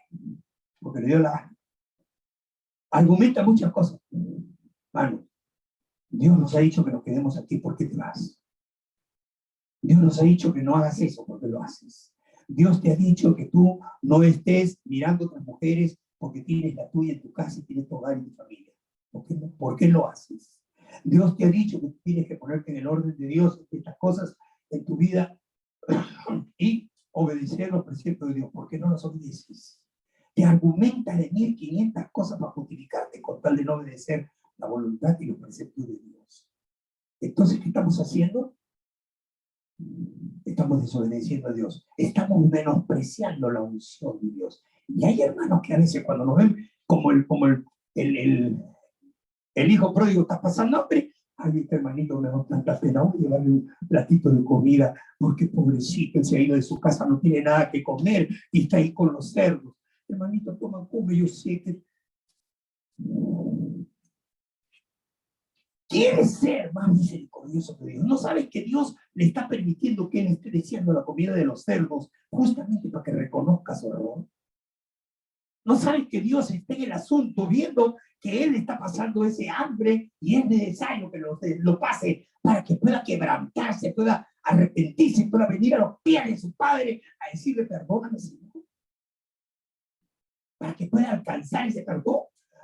Porque le dio la gana. Argumenta muchas cosas. Hermano, Dios nos ha dicho que nos quedemos aquí, ¿por qué te vas? Dios nos ha dicho que no hagas eso, ¿por qué lo haces? Dios te ha dicho que tú no estés mirando a otras mujeres porque tienes la tuya en tu casa y tienes tu hogar y tu familia. ¿Por qué lo haces? Dios te ha dicho que tienes que ponerte en el orden de Dios, estas cosas en tu vida y obedecer los preceptos de Dios. ¿Por qué no los obedeces? Te argumenta de 1500 cosas para justificarte con tal de no obedecer la voluntad y los preceptos de Dios. Entonces, ¿qué estamos haciendo? Estamos desobedeciendo a Dios. Estamos menospreciando la unción de Dios. Y hay hermanos que a veces cuando nos ven como el hijo pródigo está pasando hambre, ay, este hermanito me da tanta pena, voy a llevarle un platito de comida, porque pobrecito, él se ha ido de su casa, no tiene nada que comer y está ahí con los cerdos. Hermanito, toma, come, yo sé que quieres ser más misericordioso que Dios. No sabes que Dios le está permitiendo que él esté deseando la comida de los cerdos justamente para que reconozca su error. No sabes que Dios está en el asunto viendo que él está pasando ese hambre y es necesario que lo pase para que pueda quebrantarse, pueda arrepentirse, pueda venir a los pies de su padre a decirle perdóname, Señor. Para que pueda alcanzar ese perdón.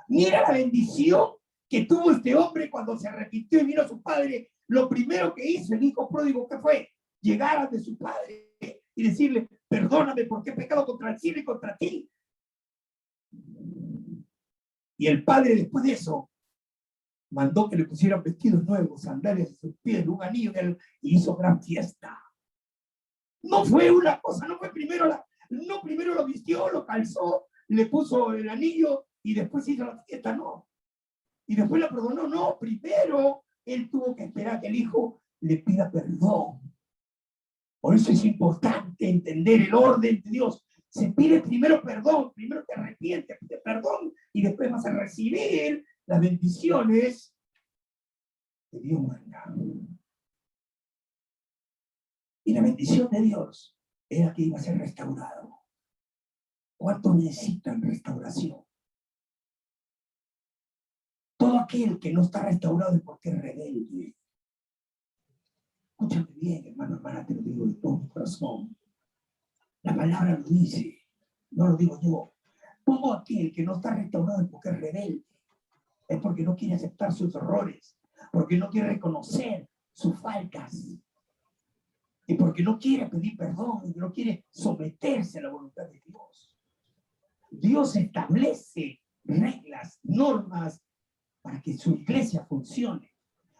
Mira la bendición que tuvo este hombre cuando se arrepintió y vino a su padre. Lo primero que hizo el hijo pródigo, ¿qué fue? Llegar ante su padre y decirle, perdóname porque he pecado contra el cielo y contra ti. Y el padre después de eso mandó que le pusieran vestidos nuevos, sandalias en sus pies, un anillo y hizo gran fiesta. No fue una cosa, no fue primero lo vistió, lo calzó, le puso el anillo y después hizo la fiesta, no. Y después la perdonó, no. Primero él tuvo que esperar que el hijo le pida perdón. Por eso es importante entender el orden de Dios. Se pide primero perdón, primero te arrepientes, pide perdón y después vas a recibir las bendiciones que Dios manda. Y la bendición de Dios era que iba a ser restaurado. ¿Cuántos necesitan restauración? Todo aquel que no está restaurado es porque es rebelde. Escúchame bien, hermano, hermana, te lo digo de todo mi corazón. La palabra lo dice, no lo digo yo. Todo aquel que no está restaurado es porque es rebelde. Es porque no quiere aceptar sus errores, porque no quiere reconocer sus faltas, y porque no quiere pedir perdón, y no quiere someterse a la voluntad de Dios. Dios establece reglas, normas, para que su iglesia funcione,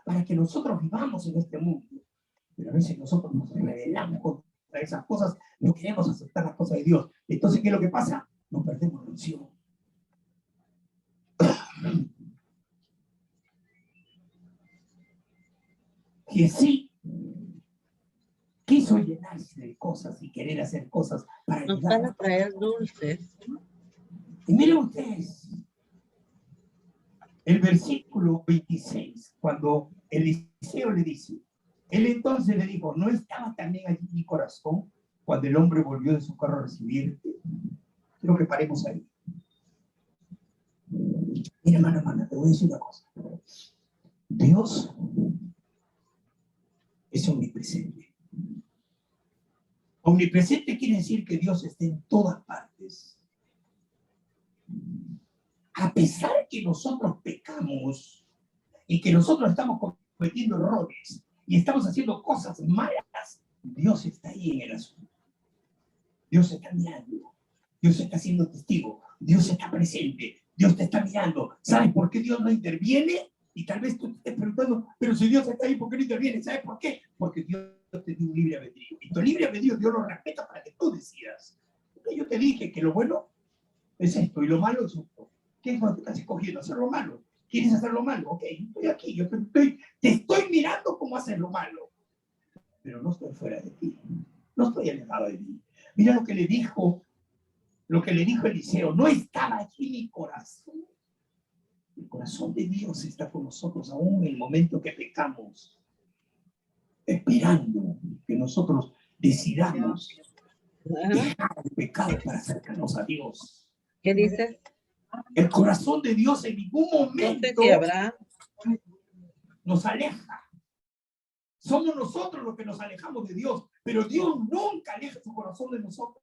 para que nosotros vivamos en este mundo. Pero a veces nosotros nos rebelamos contra esas cosas, no queremos aceptar las cosas de Dios. Entonces, ¿qué es lo que pasa? Nos perdemos la unción. Que sí quiso llenarse de cosas y querer hacer cosas para Nos ayudar. van a traer dulces. Y miren ustedes, el versículo 26, cuando Eliseo le dice, él entonces le dijo, ¿no estaba también allí mi corazón cuando el hombre volvió de su carro a recibirte? Quiero que paremos ahí. Mira, hermana, te voy a decir una cosa. Dios es omnipresente. Omnipresente quiere decir que Dios está en todas partes. A pesar que nosotros pecamos, y que nosotros estamos cometiendo errores y estamos haciendo cosas malas, Dios está ahí en el asunto. Dios está mirando. Dios está siendo testigo. Dios está presente. Dios te está mirando. ¿Sabes por qué Dios no interviene? Y tal vez tú te estés preguntando, pero si Dios está ahí, ¿por qué no interviene? ¿Sabes por qué? Porque Dios te dio un libre albedrío. Y tu libre albedrío Dios lo respeta para que tú decidas. Porque yo te dije que lo bueno es esto y lo malo es esto. ¿Qué es lo que estás escogiendo? Hacer lo malo. ¿Quieres hacer lo malo? Ok, estoy aquí. Yo te estoy mirando cómo hacer lo malo. Pero no estoy fuera de ti. No estoy alejado de ti. Mira lo que le dijo Eliseo. No estaba aquí mi corazón. El corazón de Dios está con nosotros aún en el momento que pecamos, esperando que nosotros decidamos dejar el pecado para acercarnos a Dios. ¿Qué dice? El corazón de Dios en ningún momento No sé si habrá. nos aleja. Somos nosotros los que nos alejamos de Dios, pero Dios nunca aleja su corazón de nosotros.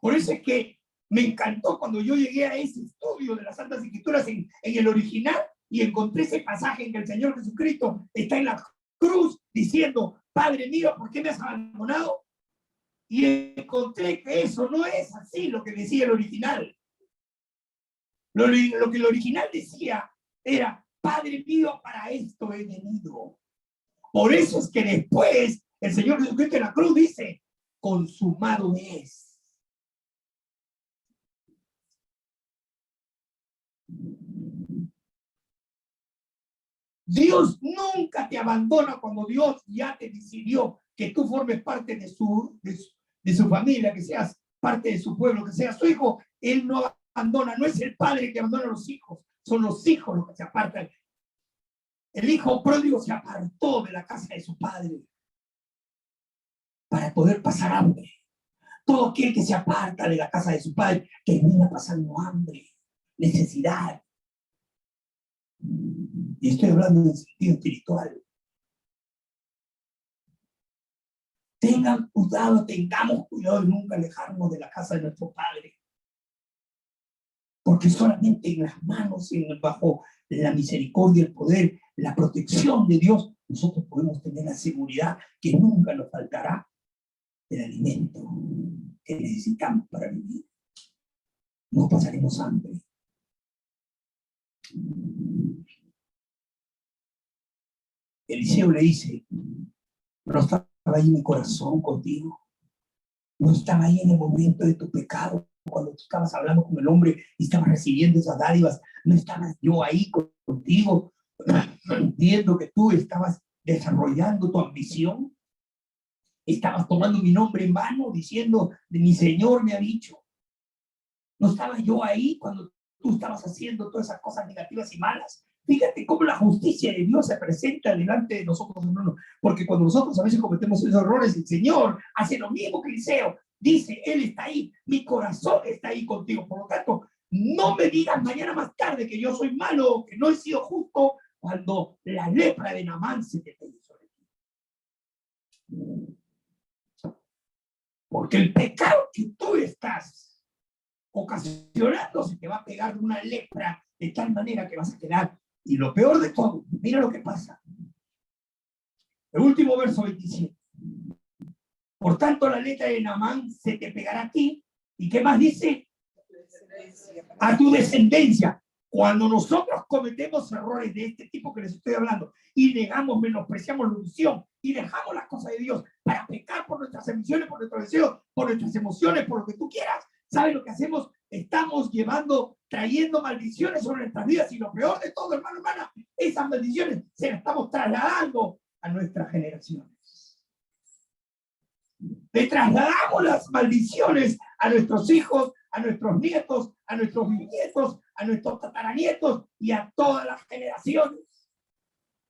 Por eso es que me encantó cuando yo llegué a ese estudio de las Santas Escrituras en el original y encontré ese pasaje en que el Señor Jesucristo está en la cruz diciendo, Padre mío, ¿por qué me has abandonado? Y encontré que eso no es así lo que decía el original. Lo que el original decía era, Padre mío, para esto he venido. Por eso es que después el Señor Jesucristo en la cruz dice, consumado es. Dios nunca te abandona cuando Dios ya te decidió que tú formes parte de su familia, que seas parte de su pueblo, que seas su hijo. Él no abandona, no es el padre que abandona a los hijos, son los hijos los que se apartan. El hijo pródigo se apartó de la casa de su padre para poder pasar hambre. Todo aquel que se aparta de la casa de su padre termina pasando hambre, necesidad. Y estoy hablando en el sentido espiritual. Tengamos cuidado de nunca alejarnos de la casa de nuestro Padre. Porque solamente en las manos y bajo la misericordia, el poder, la protección de Dios, nosotros podemos tener la seguridad que nunca nos faltará el alimento que necesitamos para vivir. No pasaremos hambre. Eliseo le dice, no estaba ahí mi corazón contigo, no estaba ahí en el momento de tu pecado, cuando tú estabas hablando con el hombre y estabas recibiendo esas dádivas, no estaba yo ahí contigo, viendo que tú estabas desarrollando tu ambición, estabas tomando mi nombre en vano, diciendo, mi Señor me ha dicho, no estaba yo ahí cuando tú estabas haciendo todas esas cosas negativas y malas. Fíjate cómo la justicia de Dios se presenta delante de nosotros, hermanos, porque cuando nosotros a veces cometemos esos errores, el Señor hace lo mismo que Eliseo, dice, Él está ahí, mi corazón está ahí contigo, por lo tanto, no me digas mañana más tarde que yo soy malo, que no he sido justo, cuando la lepra de Naamán se te pegó sobre ti. Porque el pecado que tú estás ocasionando se te va a pegar de una lepra de tal manera que vas a quedar. Y lo peor de todo, mira lo que pasa. El último verso 27. Por tanto, la letra de Naamán se te pegará a ti. ¿Y qué más dice? A tu descendencia. Cuando nosotros cometemos errores de este tipo que les estoy hablando y negamos, menospreciamos la unción y dejamos las cosas de Dios para pecar por nuestras ambiciones, por nuestros deseos, por nuestras emociones, por lo que tú quieras, ¿sabes lo que hacemos? Estamos trayendo maldiciones sobre nuestras vidas y lo peor de todo, hermano, hermana, esas maldiciones se las estamos trasladando a nuestras generaciones. Le trasladamos las maldiciones a nuestros hijos, a nuestros nietos, a nuestros bisnietos, a nuestros tataranietos y a todas las generaciones.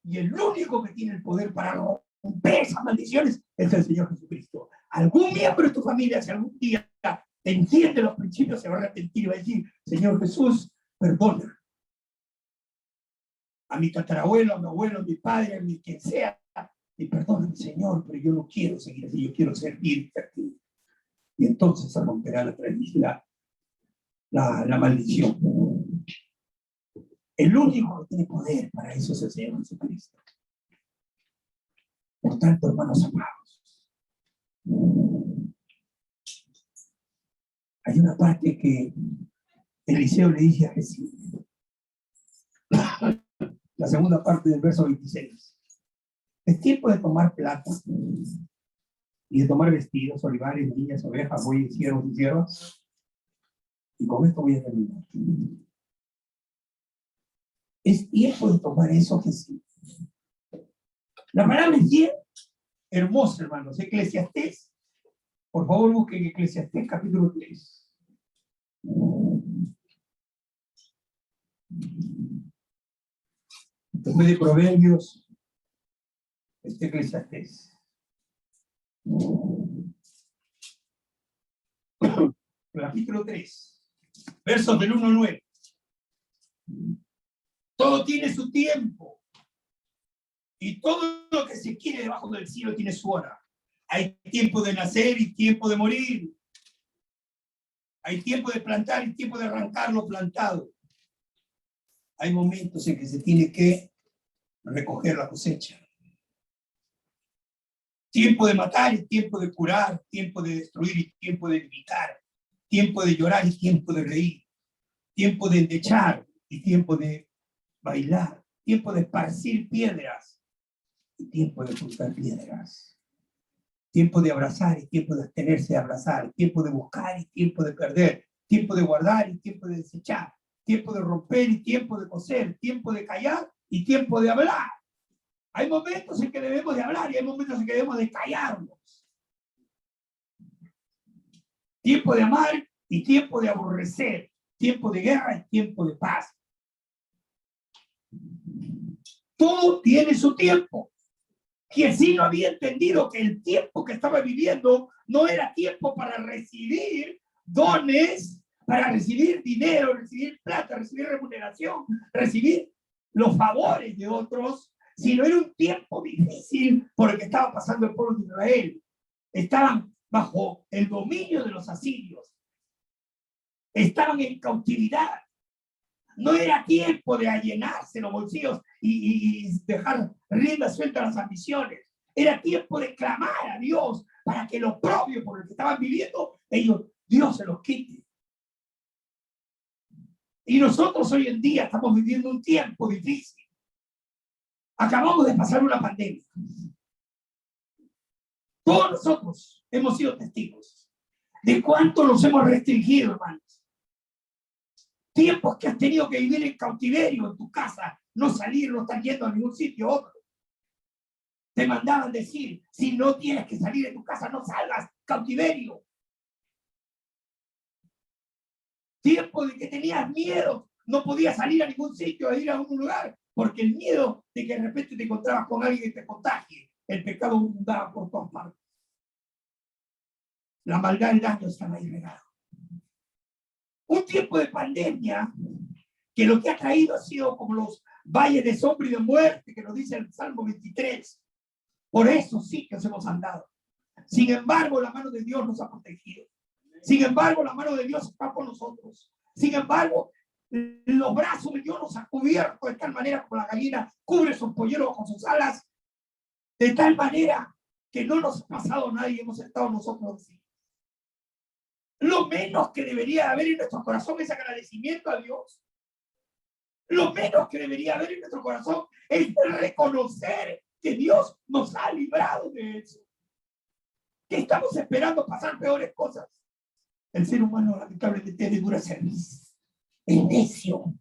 Y el único que tiene el poder para romper esas maldiciones es el Señor Jesucristo. Algún miembro de tu familia, si algún día entiende los principios, se va a arrepentir y va a decir, Señor Jesús, perdona a mi tatarabuelo, a mi abuelo, a mi padre, a mi quien sea, y perdóname, Señor, pero yo no quiero seguir así, yo quiero servirte a ti. Y entonces se romperá la maldición. El único que tiene poder para eso es el Señor Jesucristo. Por tanto, hermanos amados, hay una parte que Eliseo le dice a Jesús. La segunda parte del verso 26. Es tiempo de tomar plata y de tomar vestidos, olivares, niñas, ovejas, bueyes, siervos y siervas. Y con esto voy a terminar. Es tiempo de tomar eso, Jesús. La palabra es bien hermosa, hermanos. Eclesiastés. Por favor, busquen Eclesiastés capítulo 3. Después de Proverbios, Eclesiastés. Capítulo 3, versos del 1 al 9. Todo tiene su tiempo. Y todo lo que se quiere debajo del cielo tiene su hora. Hay tiempo de nacer y tiempo de morir. Hay tiempo de plantar y tiempo de arrancar lo plantado. Hay momentos en que se tiene que recoger la cosecha. Tiempo de matar y tiempo de curar. Tiempo de destruir y tiempo de edificar. Tiempo de llorar y tiempo de reír. Tiempo de endechar y tiempo de bailar. Tiempo de esparcir piedras y tiempo de juntar piedras. Tiempo de abrazar y tiempo de abstenerse de abrazar. Tiempo de buscar y tiempo de perder. Tiempo de guardar y tiempo de desechar. Tiempo de romper y tiempo de coser. Tiempo de callar y tiempo de hablar. Hay momentos en que debemos de hablar y hay momentos en que debemos de callarnos. Tiempo de amar y tiempo de aborrecer. Tiempo de guerra y tiempo de paz. Todo tiene su tiempo. Jesús no había entendido que el tiempo que estaba viviendo no era tiempo para recibir dones, para recibir dinero, recibir plata, recibir remuneración, recibir los favores de otros, sino era un tiempo difícil por el que estaba pasando el pueblo de Israel. Estaban bajo el dominio de los asirios. Estaban en cautividad. No era tiempo de allenarse los bolsillos y dejar rienda suelta a las ambiciones. Era tiempo de clamar a Dios para que lo propio por el que estaban viviendo, Dios se los quite. Y nosotros hoy en día estamos viviendo un tiempo difícil. Acabamos de pasar una pandemia. Todos nosotros hemos sido testigos de cuánto nos hemos restringido, hermanos. Tiempos que has tenido que vivir en cautiverio en tu casa, no salir, no estar yendo a ningún sitio u otro. Te mandaban decir, si no tienes que salir de tu casa, no salgas, cautiverio. Tiempo de que tenías miedo, no podías salir a ningún sitio, a ir a un lugar, porque el miedo de que de repente te encontrabas con alguien que te contagie, el pecado abundaba por todas partes. La maldad y el daño están ahí regados. Un tiempo de pandemia que lo que ha traído ha sido como los valles de sombra y de muerte, que nos dice el Salmo 23. Por esos sitios hemos andado. Sin embargo, la mano de Dios nos ha protegido. Sin embargo, la mano de Dios está con nosotros. Sin embargo, los brazos de Dios nos han cubierto de tal manera como la gallina cubre sus polluelos con sus alas. De tal manera que no nos ha pasado nada y hemos estado nosotros así. Lo menos que debería haber en nuestro corazón es agradecimiento a Dios. Lo menos que debería haber en nuestro corazón es reconocer que Dios nos ha librado de eso. Que estamos esperando pasar peores cosas. El ser humano lamentablemente es de dura cerviz. Es necio.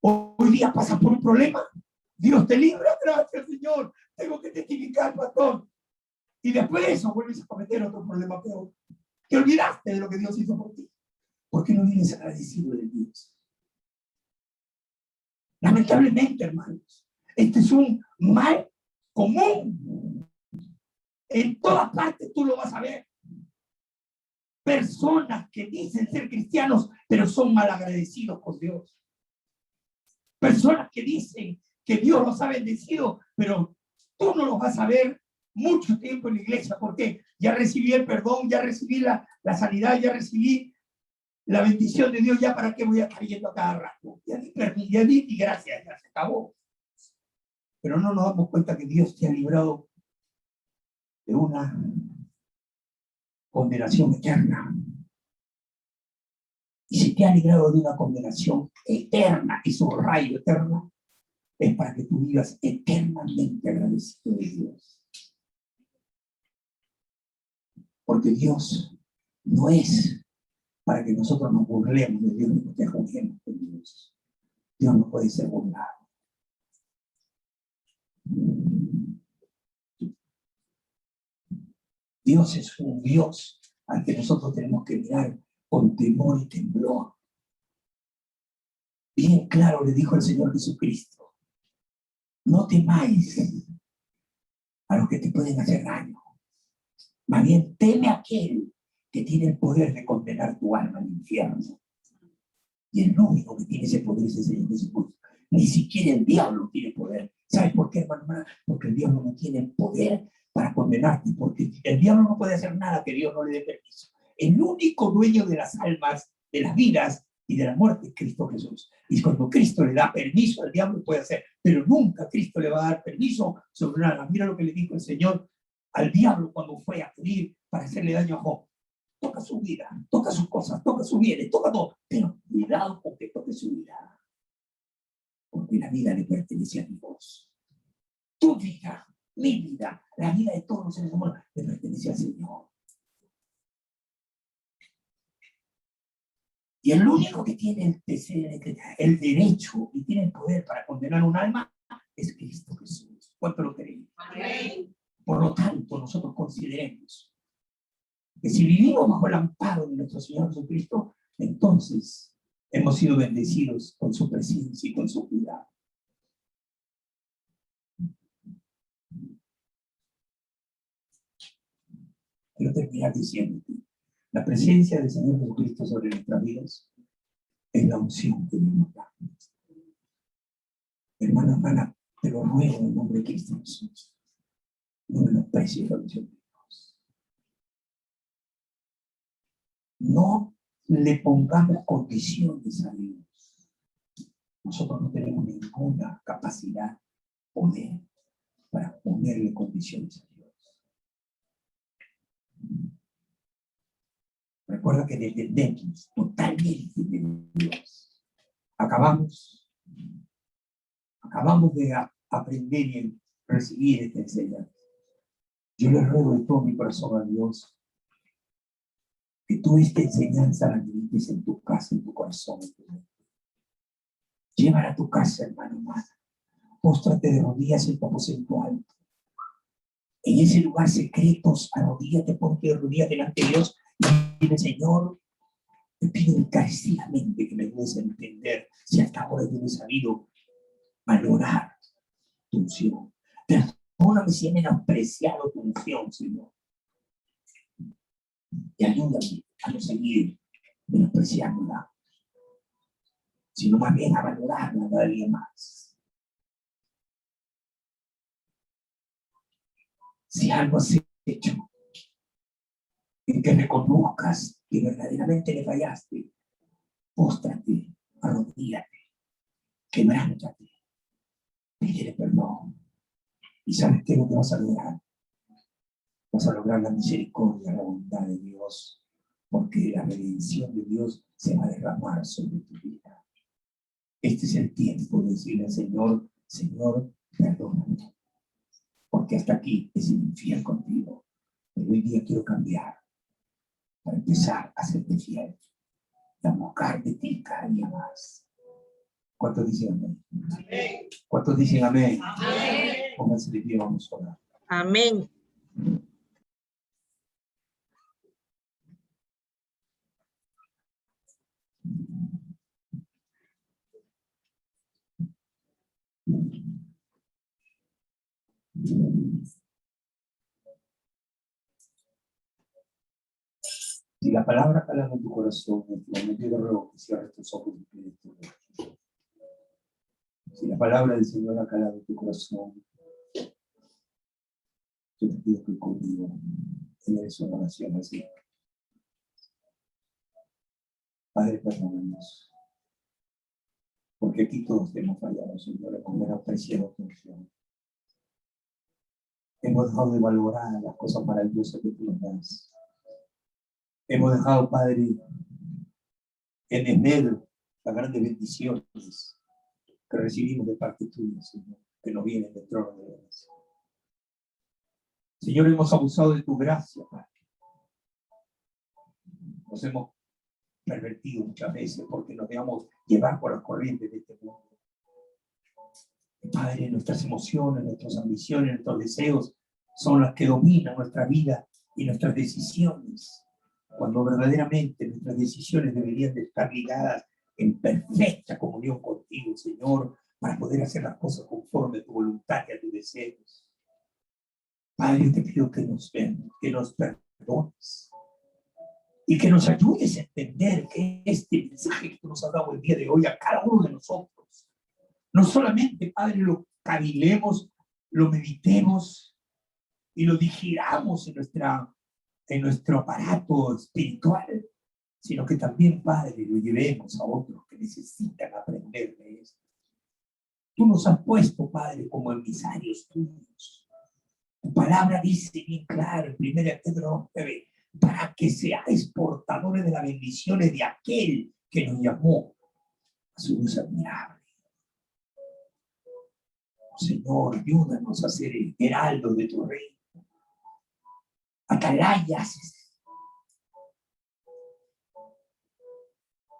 Hoy día pasas por un problema. Dios te libra, gracias Señor. Tengo que testificar, pastor. Y después de eso vuelves a cometer otro problema peor. Te olvidaste de lo que Dios hizo por ti. ¿Por qué no vienes agradecido de Dios? Lamentablemente, hermanos, este es un mal común. En todas partes tú lo vas a ver. Personas que dicen ser cristianos, pero son malagradecidos con Dios. Personas que dicen que Dios los ha bendecido, pero tú no los vas a ver mucho tiempo en la iglesia. ¿Por qué? Ya recibí el perdón, ya recibí la sanidad, ya recibí la bendición de Dios, ya para qué voy a estar yendo a cada rato. Ya di y gracias, ya se acabó. Pero no nos damos cuenta que Dios te ha librado de una condenación eterna. Y si te ha librado de una condenación eterna, y su rayo eterno, es para que tú vivas eternamente agradecido de Dios. Porque Dios no es para que nosotros nos burlemos de Dios, ni que juguemos de Dios. Dios no puede ser burlado. Dios es un Dios al que nosotros tenemos que mirar con temor y temblor. Bien claro le dijo el Señor Jesucristo: no temáis a los que te pueden hacer daño. Más bien teme a aquel que tiene el poder de condenar tu alma al infierno. Y el único que tiene ese poder es el Señor Jesucristo. Ni siquiera el diablo tiene poder. ¿Sabes por qué, hermano? Porque el diablo no tiene poder para condenarte, porque el diablo no puede hacer nada que Dios no le dé permiso. El único dueño de las almas, de las vidas y de la muerte es Cristo Jesús. Y cuando Cristo le da permiso al diablo puede hacer, pero nunca Cristo le va a dar permiso sobre nada. Mira lo que le dijo el Señor al diablo cuando fue a pedir para hacerle daño a Job. Toca su vida, toca sus cosas, toca sus bienes, toca todo, pero cuidado con que toque su vida, porque la vida le pertenece a Dios. Tu vida, mi vida, la vida de todos los seres humanos le pertenece al Señor. Y el único que tiene el derecho y tiene el poder para condenar un alma es Cristo Jesús. ¿Cuánto lo creéis? Amén. Por lo tanto, nosotros consideremos que si vivimos bajo el amparo de nuestro Señor Jesucristo, entonces hemos sido bendecidos con su presencia y con su cuidado. Quiero terminar diciéndote, la presencia del Señor Jesucristo sobre nuestras vidas es la unción que Dios nos da. Hermana, te lo ruego en el nombre de Cristo Jesús. No menosprecies la unción de Dios. No le pongamos condiciones a Dios. Nosotros no tenemos ninguna capacidad, poder, para ponerle condiciones a Dios. Recuerda que dependemos totalmente de Dios. Acabamos de aprender y recibir esta enseñanza. Yo le ruego de todo mi corazón a Dios que tú esta enseñanza la medites en tu casa, en tu corazón, en tu mente. Llévala a tu casa, hermano, hermana. Póstrate de rodillas en tu aposento alto. En ese lugar secreto, arrodíllate, ponte de rodillas delante de Dios y dile: Señor, te pido encarecidamente que me ayudes a entender si hasta ahora yo no he sabido valorar tu unción. Perdóname si he menospreciado tu unción, Señor. Y ayúdame a no seguir menospreciándola, sino más bien a valorarla cada día más. Si algo has hecho en que reconozcas que verdaderamente le fallaste, póstrate, arrodíllate, quebrántate, pídele perdón. ¿Y sabes qué es lo que vas a lograr? Vas a lograr la misericordia, la bondad de Dios, porque la redención de Dios se va a derramar sobre tu vida. Este es el tiempo de decirle al Señor: Señor, perdóname, porque hasta aquí he sido infiel contigo, pero hoy día quiero cambiar para empezar a serte fiel y a buscar de ti cada día más. ¿Cuántos dicen amén? Amén. ¿Cuántos dicen amén? Amén. Pónganse de pie, vamos a orar. Amén. Si la palabra cala en tu corazón, yo te ruego que cierres tus ojos y pides tu Dios. Si la palabra del Señor ha calado en tu corazón, yo te pido que conmigo en esa oración así. Padre, perdónanos. Porque aquí todos hemos fallado, Señor, hemos menospreciado tu unción. Hemos dejado de valorar las cosas maravillosas que tú nos das. Hemos dejado, Padre, en enero las grandes bendiciones que recibimos de parte tuya, Señor, que nos vienen del trono de Dios. Señor, hemos abusado de tu gracia, Padre. Nos hemos pervertido muchas veces porque nos dejamos llevar por las corrientes de este mundo. Padre, nuestras emociones, nuestras ambiciones, nuestros deseos son las que dominan nuestra vida y nuestras decisiones, cuando verdaderamente nuestras decisiones deberían de estar ligadas en perfecta comunión contigo, Señor, para poder hacer las cosas conforme a tu voluntad y a tus deseos. Padre, yo te pido que nos perdones y que nos ayudes a entender que este mensaje que tú nos has dado el día de hoy a cada uno de nosotros, no solamente, Padre, lo cavilemos, lo meditemos y lo digiramos en nuestro aparato espiritual, sino que también, Padre, lo llevemos a otros que necesitan aprender de esto. Tú nos has puesto, Padre, como emisarios tuyos. Tu palabra dice bien claro en 1 Pedro 9, para que seáis portadores de las bendiciones de aquel que nos llamó a su luz admirable. Señor, ayúdanos a ser heraldos de tu reino, atalayas,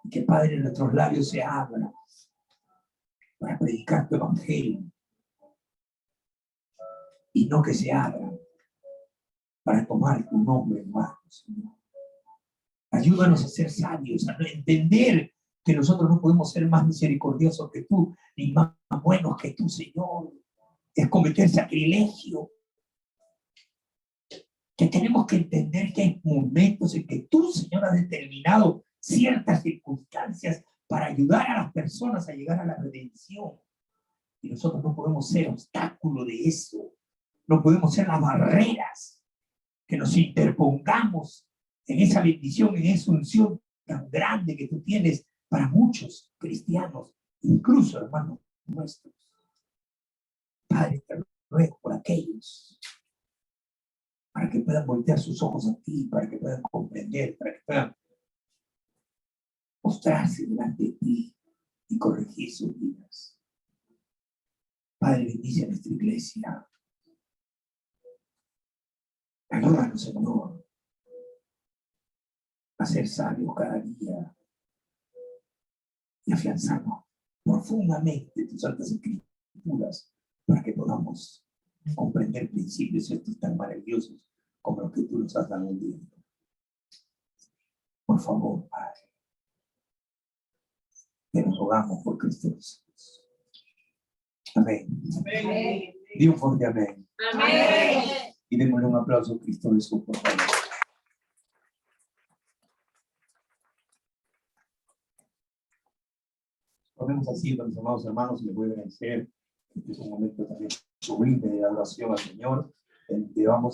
y que, Padre, nuestros labios se abran para predicar tu evangelio, y no que se abran para tomar tu nombre en mano, Señor. Ayúdanos a ser sabios, a entender que nosotros no podemos ser más misericordiosos que tú, ni más buenos que tú, Señor. Es cometer sacrilegio. Que tenemos que entender que hay momentos en que tú, Señor, has determinado ciertas circunstancias para ayudar a las personas a llegar a la redención. Y nosotros no podemos ser obstáculo de eso. No podemos ser las barreras que nos interpongamos en esa bendición, en esa unción tan grande que tú tienes para muchos cristianos, incluso hermanos nuestros. Padre, te ruego por aquellos, para que puedan voltear sus ojos a ti, para que puedan comprender, para que puedan postrarse delante de ti y corregir sus vidas. Padre, bendice a nuestra iglesia. Ayúdanos, Señor, a ser sabios cada día y afianzarnos profundamente tus santas escrituras para que podamos comprender principios estos tan maravillosos como los que tú nos has dado el día. Por favor, Padre, te nos rogamos por Cristo Jesús. Amén. Amén. Di un fuerte amén. Amén. Y démosle un aplauso a Cristo Jesús, por favor. Ponemos así, mis amados hermanos, y les voy a agradecer. Este es un momento también sublime de adoración al Señor, en que vamos